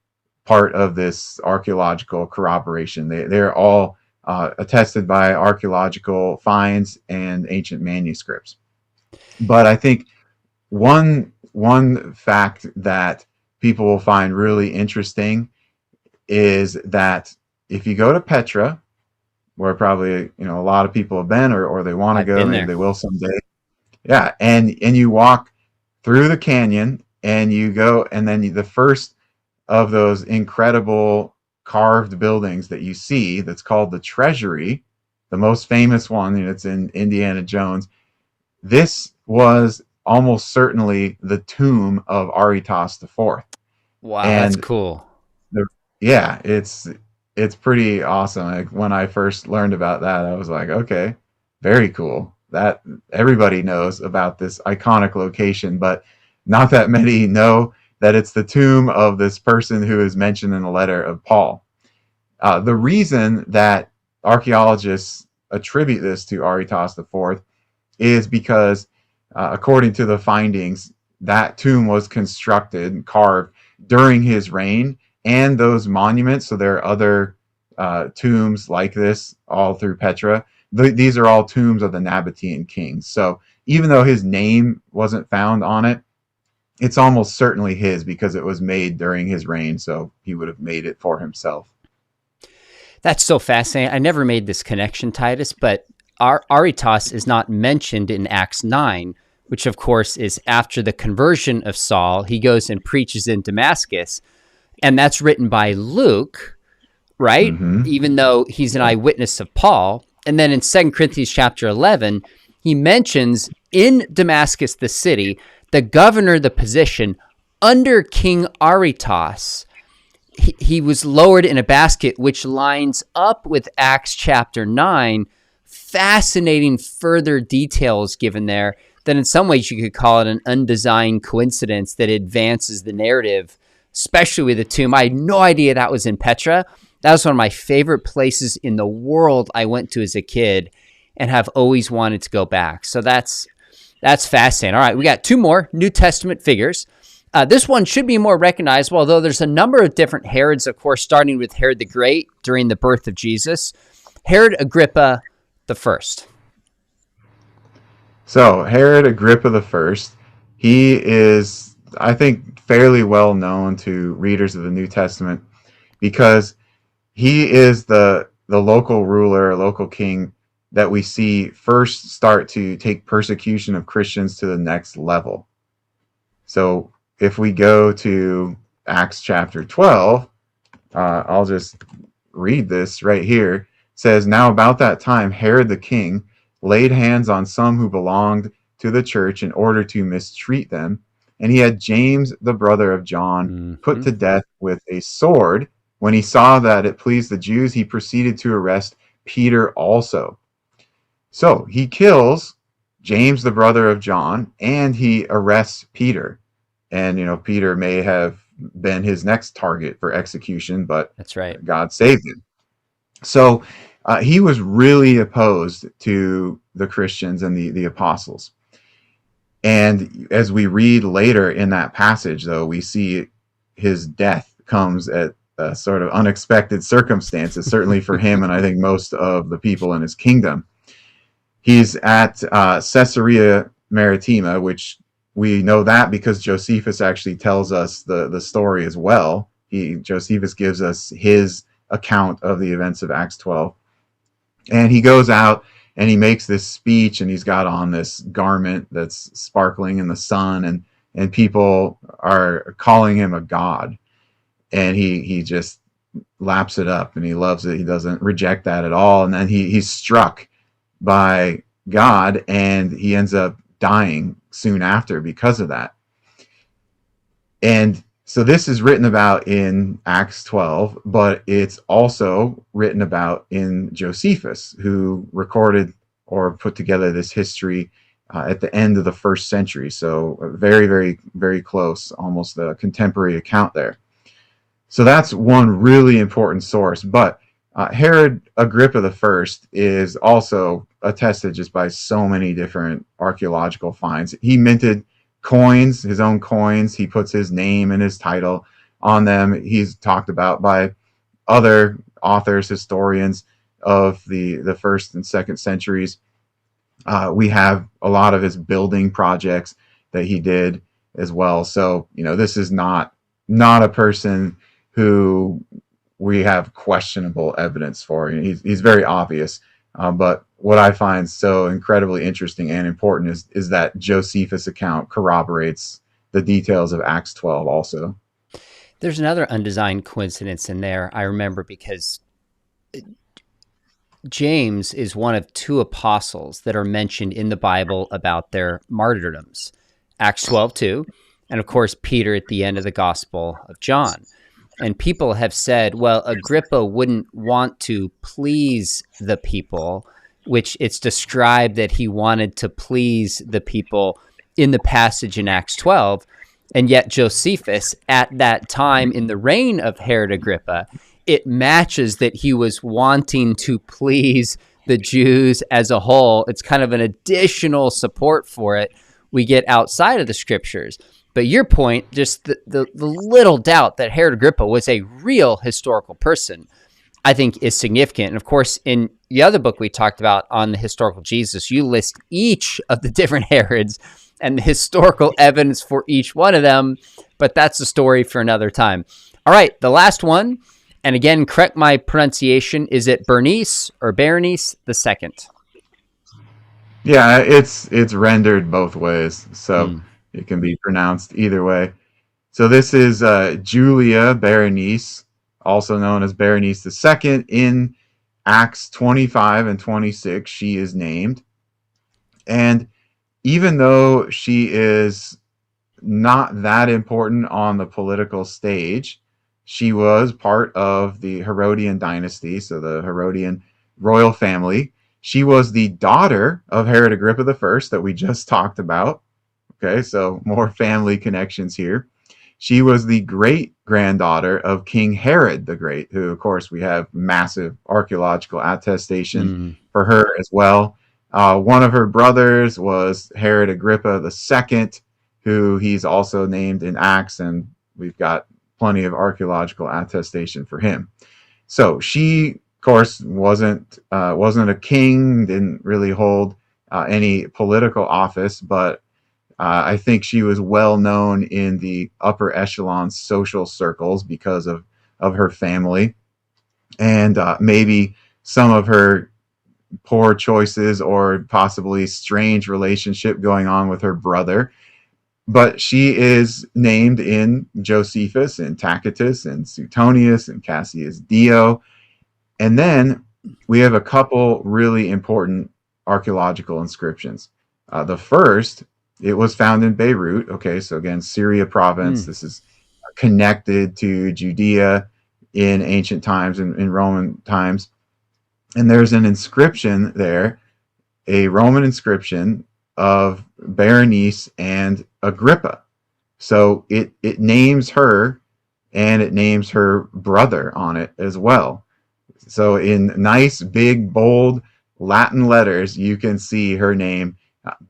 part of this archaeological corroboration. They're all attested by archaeological finds and ancient manuscripts. But I think one fact that people will find really interesting is that if you go to Petra, where probably a lot of people have been, or they want to I've go, been maybe there. they will someday. Yeah, and you walk through the canyon and you go, and then the first of those incredible carved buildings that you see, that's called the Treasury, the most famous one, it's in Indiana Jones. This was almost certainly the tomb of Aritas the Fourth, Wow, that's and cool. the, yeah, it's pretty awesome. Like, when I first learned about that, I was like, okay, very cool. That everybody knows about this iconic location, but not that many know that it's the tomb of this person who is mentioned in the letter of Paul. The reason that archaeologists attribute this to Aritas the Fourth is because, according to the findings, that tomb was constructed and carved during his reign, and those monuments. So there are other tombs like this all through Petra. These are all tombs of the Nabatean kings. So even though his name wasn't found on it, it's almost certainly his because it was made during his reign. So he would have made it for himself. That's so fascinating. I never made this connection, Titus, but Aritas is not mentioned in Acts 9, which of course is after the conversion of Saul. He goes and preaches in Damascus, and that's written by Luke, right? Mm-hmm. Even though he's an eyewitness of Paul. And then in 2 Corinthians chapter 11, he mentions in Damascus, the city, the governor, the position under King Aretas. He was lowered in a basket, which lines up with Acts chapter 9. Fascinating further details given there that in some ways you could call it an undesigned coincidence that advances the narrative, especially with the tomb. I had no idea that was in Petra. That was one of my favorite places in the world I went to as a kid and have always wanted to go back. So that's fascinating. All right, we got two more New Testament figures. This one should be more recognizable, although there's a number of different Herods, of course, starting with Herod the Great during the birth of Jesus. Herod Agrippa the First. So Herod Agrippa the First, he is, I think, fairly well known to readers of the New Testament because he is the local ruler, local king that we see first start to take persecution of Christians to the next level. So if we go to Acts chapter 12, I'll just read this right here. It says, "Now about that time, Herod the king laid hands on some who belonged to the church in order to mistreat them, and he had James, the brother of John, put to death with a sword. When he saw that it pleased the Jews, he proceeded to arrest Peter also." So he kills James, the brother of John, and he arrests Peter. And, Peter may have been his next target for execution, but That's right. God saved him. So he was really opposed to the Christians and the apostles. And as we read later in that passage, though, we see his death comes at sort of unexpected circumstances, certainly for him and I think most of the people in his kingdom. He's at Caesarea Maritima, which we know that because Josephus actually tells us the story as well. Josephus gives us his account of the events of Acts 12. And he goes out and he makes this speech, and he's got on this garment that's sparkling in the sun, and people are calling him a god. And he just laps it up and he loves it. He doesn't reject that at all. And then he's struck by God, and he ends up dying soon after because of that. And so this is written about in Acts 12, but it's also written about in Josephus, who recorded or put together this history at the end of the first century. So very, very, very close, almost a contemporary account there. So that's one really important source. But Herod Agrippa the First is also attested just by so many different archaeological finds. He minted coins, his own coins. He puts his name and his title on them. He's talked about by other authors, historians of the first and second centuries. We have a lot of his building projects that he did as well. So, this is not a person who we have questionable evidence for. He's very obvious. But what I find so incredibly interesting and important is that Josephus account corroborates the details of Acts 12 also. There's another undesigned coincidence in there, I remember, because James is one of two apostles that are mentioned in the Bible about their martyrdoms. Acts 12:2, and of course, Peter at the end of the Gospel of John. And people have said, well, Agrippa wouldn't want to please the people, which it's described that he wanted to please the people in the passage in Acts 12. And yet Josephus, at that time in the reign of Herod Agrippa, it matches that he was wanting to please the Jews as a whole. It's kind of an additional support for it we get outside of the scriptures. But your point, just the little doubt that Herod Agrippa was a real historical person, I think is significant. And of course, in the other book we talked about on the historical Jesus, you list each of the different Herods and the historical evidence for each one of them. But that's a story for another time. All right, the last one. And again, correct my pronunciation. Is it Berenice or Berenice the second? Yeah, it's rendered both ways, so it can be pronounced either way. So this is Julia Berenice, also known as Berenice the second. In Acts 25 and 26, she is named. And even though she is not that important on the political stage, she was part of the Herodian dynasty, so the Herodian royal family. She was the daughter of Herod Agrippa I that we just talked about. Okay, so more family connections here. She was the great-granddaughter of King Herod the Great, who, of course, we have massive archaeological attestation for her as well. One of her brothers was Herod Agrippa II, who he's also named in Acts, and we've got plenty of archaeological attestation for him. So she, of course, wasn't a king, didn't really hold any political office, but I think she was well known in the upper echelon social circles because of her family, and maybe some of her poor choices or possibly strange relationship going on with her brother. But she is named in Josephus and Tacitus and Suetonius and Cassius Dio. And then we have a couple really important archaeological inscriptions. The first, it was found in Beirut. Okay, so again, Syria province. This is connected to Judea in ancient times, in Roman times. And there's an inscription there, a Roman inscription of Berenice and Agrippa. So it names her and it names her brother on it as well. So in nice, big, bold Latin letters, you can see her name,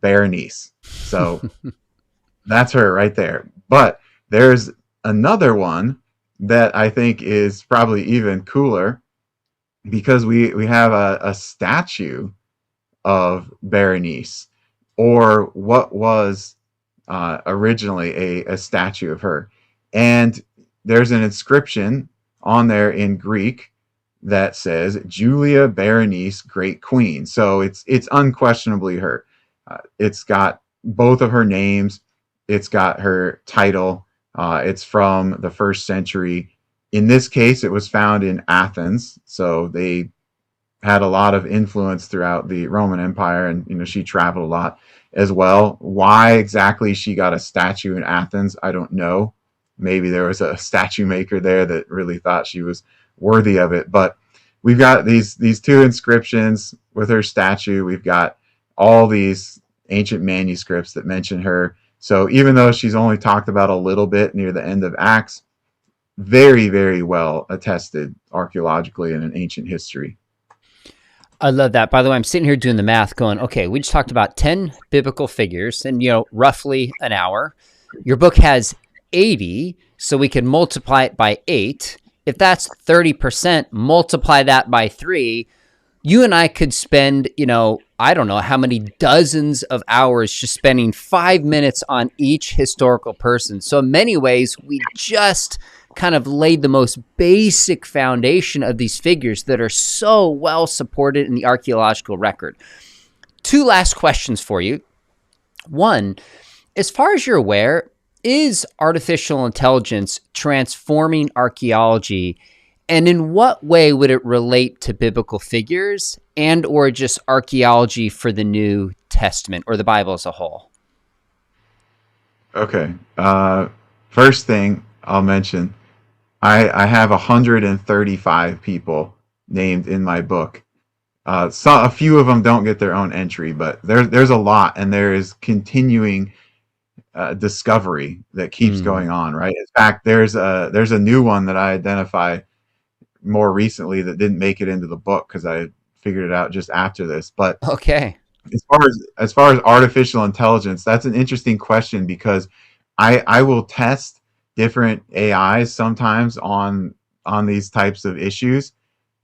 Berenice. So that's her right there. But there's another one that I think is probably even cooler, because we have a statue of Berenice, or what was originally a statue of her. And there's an inscription on there in Greek that says Julia Berenice, Great Queen. So it's unquestionably her. It's got both of her names. It's got her title. It's from the 1st century. In this case, it was found in Athens. So they had a lot of influence throughout the Roman Empire, and she traveled a lot as well. Why exactly she got a statue in Athens, I don't know. Maybe there was a statue maker there that really thought she was worthy of it. But we've got these two inscriptions with her statue. We've got all these ancient manuscripts that mention her. So even though she's only talked about a little bit near the end of Acts, very, very well attested archaeologically and in ancient history. I love that. By the way, I'm sitting here doing the math going, okay, we just talked about 10 biblical figures and, roughly an hour. Your book has 80, so we can multiply it by 8. If that's 30%, multiply that by 3. You and I could spend, I don't know how many dozens of hours just spending 5 minutes on each historical person. So in many ways, we just kind of laid the most basic foundation of these figures that are so well supported in the archaeological record. Two last questions for you. One, as far as you're aware, is artificial intelligence transforming archaeology, and in what way would it relate to biblical figures and or just archaeology for the New Testament or the Bible as a whole? Okay. First thing I'll mention, I have 135 people named in my book. A few of them don't get their own entry, but there's a lot, and there is continuing discovery that keeps going on. Right. In fact, there's a new one that I identify more recently that didn't make it into the book because I figured it out just after this. But Okay. as far as artificial intelligence, that's an interesting question because I will test different AIs sometimes on these types of issues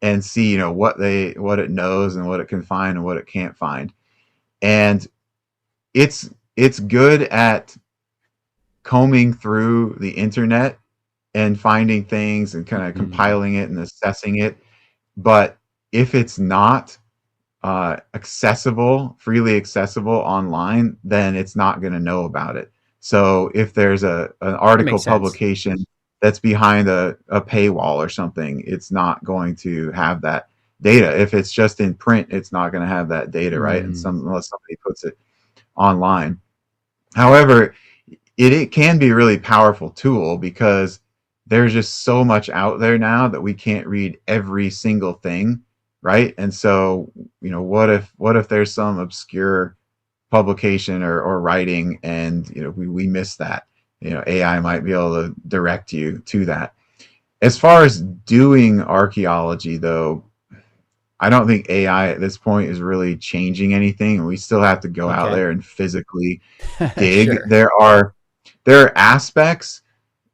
and see, what it knows and what it can find and what it can't find. And it's good at combing through the internet and finding things and kind of compiling it and assessing it. But if it's not freely accessible online, then it's not going to know about it. So if there's an article publication that's behind a paywall or something, it's not going to have that data. If it's just in print, it's not going to have that data, right? And unless somebody puts it online. However, it can be a really powerful tool because there's just so much out there now that we can't read every single thing, right? And so, what if there's some obscure publication or writing and we miss that? AI might be able to direct you to that. As far as doing archaeology, though, I don't think AI at this point is really changing anything. We still have to go out there and physically dig. Sure. There are aspects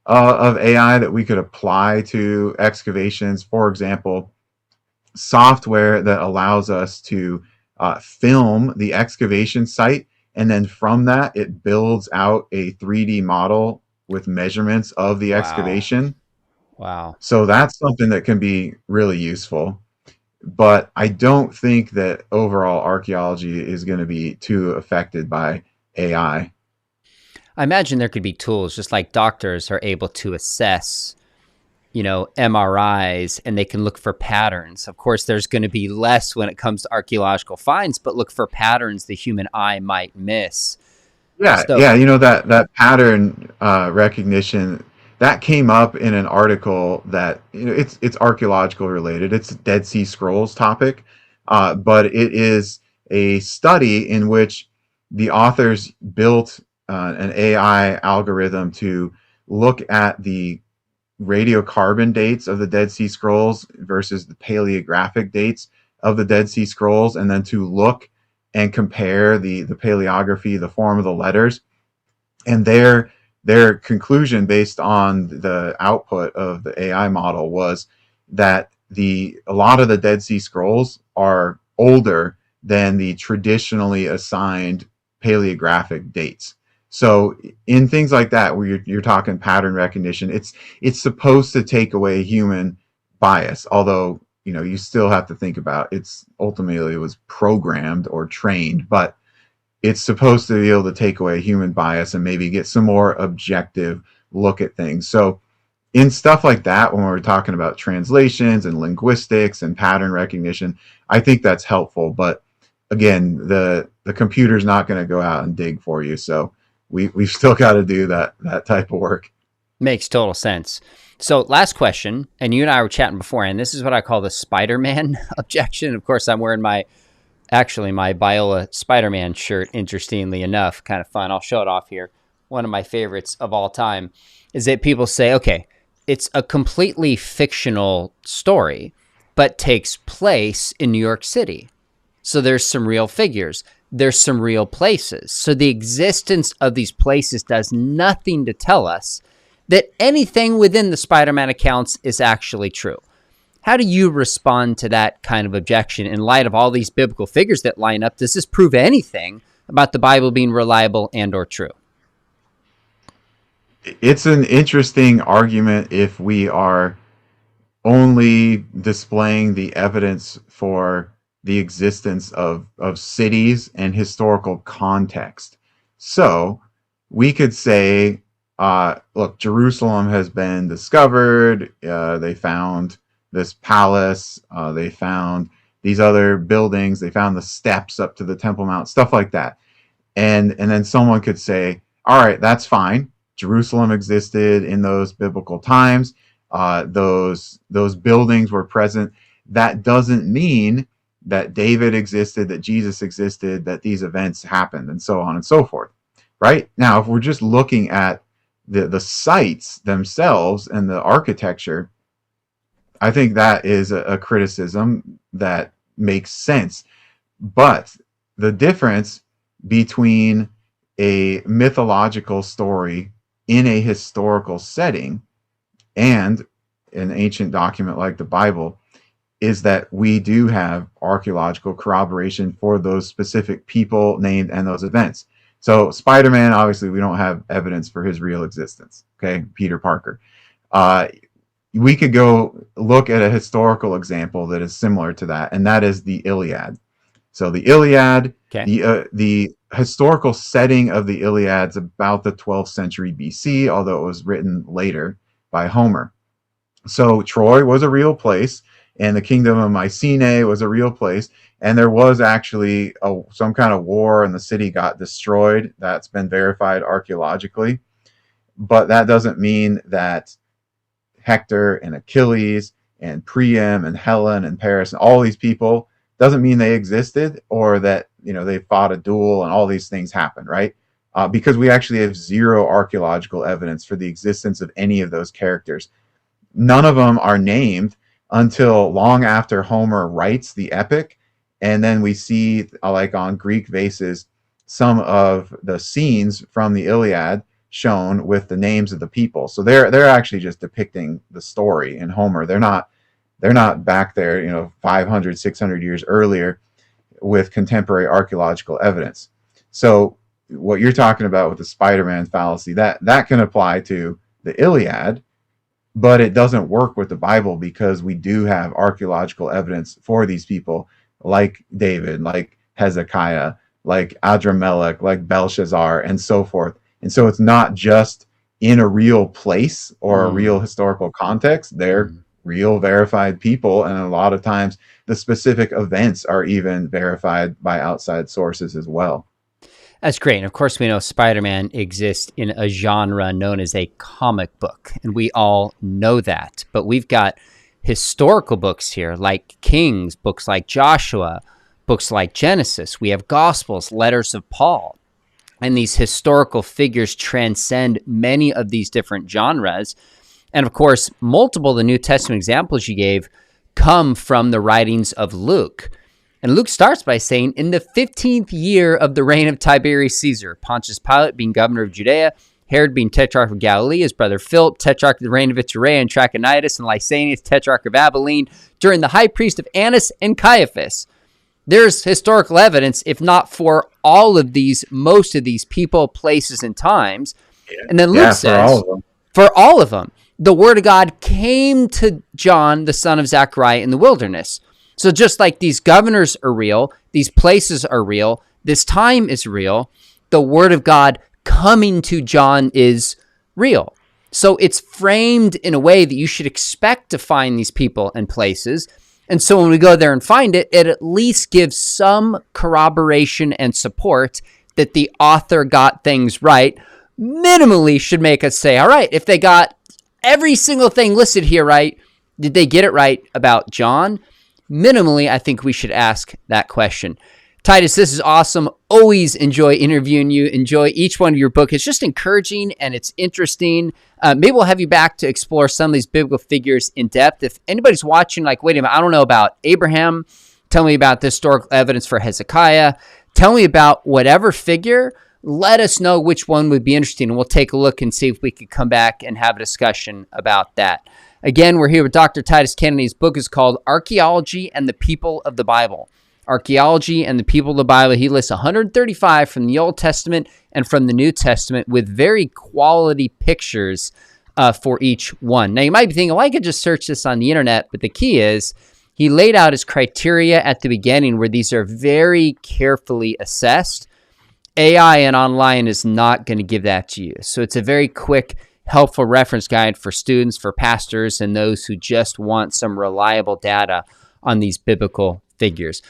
of AI that we could apply to excavations. For example, software that allows us to film the excavation site, and then from that, it builds out a 3D model with measurements of the excavation. Wow. So that's something that can be really useful. But I don't think that overall archaeology is going to be too affected by AI. I imagine there could be tools just like doctors are able to assess, MRIs, and they can look for patterns. Of course, there's going to be less when it comes to archaeological finds, but look for patterns the human eye might miss. Yeah, So, yeah, that pattern recognition that came up in an article that it's archaeological related. It's a Dead Sea Scrolls topic, but it is a study in which the authors built an AI algorithm to look at the radiocarbon dates of the Dead Sea Scrolls versus the paleographic dates of the Dead Sea Scrolls, and then to look and compare the paleography, the form of the letters, and their conclusion based on the output of the AI model was that a lot of the Dead Sea Scrolls are older than the traditionally assigned paleographic dates. So in things like that, where you're talking pattern recognition, it's supposed to take away human bias, although you still have to think about ultimately it was programmed or trained, but it's supposed to be able to take away human bias and maybe get some more objective look at things. So in stuff like that, when we're talking about translations and linguistics and pattern recognition, I think that's helpful. But again, the computer's not going to go out and dig for you. So we've still got to do that type of work. makes total sense. So last question, and you and I were chatting before, and this is what I call the Spider-Man objection. Of course, I'm wearing my Biola Spider-Man shirt, interestingly enough, kind of fun. I'll show it off here. One of my favorites of all time is that people say, okay, it's a completely fictional story, but takes place in New York City. So there's some real figures. There's some real places. So the existence of these places does nothing to tell us that anything within the Spider-Man accounts is actually true. How do you respond to that kind of objection in light of all these biblical figures that line up? Does this prove anything about the Bible being reliable and or true? It's an interesting argument if we are only displaying the evidence for the existence of cities and historical context. So we could say, look, Jerusalem has been discovered. They found this palace. They found these other buildings. They found the steps up to the Temple Mount, stuff like that. And then someone could say, all right, that's fine. Jerusalem existed in those biblical times. Those buildings were present. That doesn't mean that David existed, that Jesus existed, that these events happened, and so on and so forth. Right? Now, if we're just looking at the sites themselves and the architecture, I think that is a criticism that makes sense. But the difference between a mythological story in a historical setting and an ancient document like the Bible is that we do have archaeological corroboration for those specific people named and those events. So Spider-Man, obviously, we don't have evidence for his real existence. Okay, Peter Parker. We could go look at a historical example that is similar to that, and that is the Iliad. So the Iliad, the historical setting of the Iliad is about the 12th century BC, although it was written later by Homer. So Troy was a real place, and the kingdom of Mycenae was a real place, and there was actually some kind of war, and the city got destroyed. That's been verified archaeologically, but that doesn't mean that Hector and Achilles and Priam and Helen and Paris and all these people, doesn't mean they existed, or that they fought a duel and all these things happened, right? Because we actually have zero archaeological evidence for the existence of any of those characters. None of them are named until long after Homer writes the epic, and then we see, like on Greek vases, some of the scenes from the Iliad shown with the names of the people. So they're actually just depicting the story in Homer. They're not back there, 500, 600 years earlier with contemporary archaeological evidence. So what you're talking about with the Spider-Man fallacy, that can apply to the Iliad, but it doesn't work with the Bible because we do have archaeological evidence for these people like David, like Hezekiah, like Adramelech, like Belshazzar, and so forth. And so it's not just in a real place or a real historical context. They're real verified people, and a lot of times the specific events are even verified by outside sources as well. That's great. And of course, we know Spider-Man exists in a genre known as a comic book, and we all know that. But we've got historical books here, like Kings, books like Joshua, books like Genesis. We have Gospels, letters of Paul. And these historical figures transcend many of these different genres. And of course, multiple of the New Testament examples you gave come from the writings of Luke. And Luke starts by saying, in the 15th year of the reign of Tiberius Caesar, Pontius Pilate being governor of Judea, Herod being tetrarch of Galilee, his brother Philip, tetrarch of the reign of Iturea and Trachonitis, and Lysanias, tetrarch of Abilene, during the high priest of Annas and Caiaphas. There's historical evidence, if not for all of these, most of these people, places, and times. And then Luke says, for all of them, the word of God came to John, the son of Zechariah, in the wilderness. So just like these governors are real, these places are real, this time is real, the word of God coming to John is real. So it's framed in a way that you should expect to find these people and places. And so when we go there and find it, it at least gives some corroboration and support that the author got things right. Minimally should make us say, all right, if they got every single thing listed here right, did they get it right about John? Minimally, I think we should ask that question. Titus, this is awesome. Always enjoy interviewing you. Enjoy each one of your book. It's just encouraging and it's interesting. Maybe we'll have you back to explore some of these biblical figures in depth. If anybody's watching, like, wait a minute, I don't know about Abraham. Tell me about the historical evidence for Hezekiah. Tell me about whatever figure. Let us know which one would be interesting, and we'll take a look and see if we could come back and have a discussion about that. Again, we're here with Dr. Titus Kennedy. His book is called Archaeology and the People of the Bible. Archaeology and the People of the Bible. He lists 135 from the Old Testament and from the New Testament with very quality pictures for each one. Now, you might be thinking, well, I could just search this on the internet, but the key is he laid out his criteria at the beginning where these are very carefully assessed. AI and online is not going to give that to you. So it's a very quick, helpful reference guide for students, for pastors, and those who just want some reliable data on these biblical figures.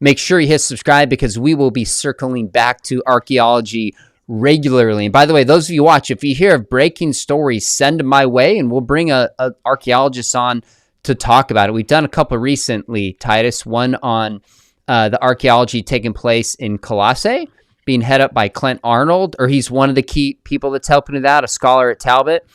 Make sure you hit subscribe because we will be circling back to archaeology regularly. And by the way, those of you watch, if you hear of breaking stories, send them my way and we'll bring a archaeologist on to talk about it. We've done a couple recently, Titus, one on the archaeology taking place in Colossae, being head up by Clint Arnold, or he's one of the key people that's helping with that, a scholar at Talbot.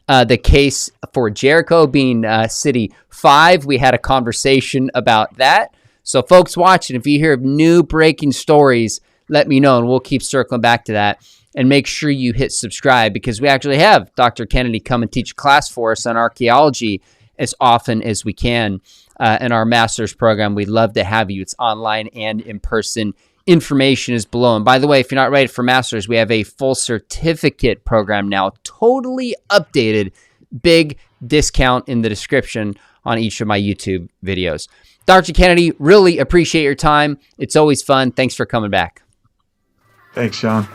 The case for Jericho being City 5, we had a conversation about that. So folks watching, if you hear of new breaking stories, let me know, and we'll keep circling back to that. And make sure you hit subscribe because we actually have Dr. Kennedy come and teach a class for us on archaeology as often as we can in our master's program. We'd love to have you. It's online and in person. Information is below. And by the way, if you're not ready for master's, we have a full certificate program now, totally updated, big discount in the description on each of my YouTube videos. Dr. Kennedy, really appreciate your time. It's always fun. Thanks for coming back. Thanks, Sean.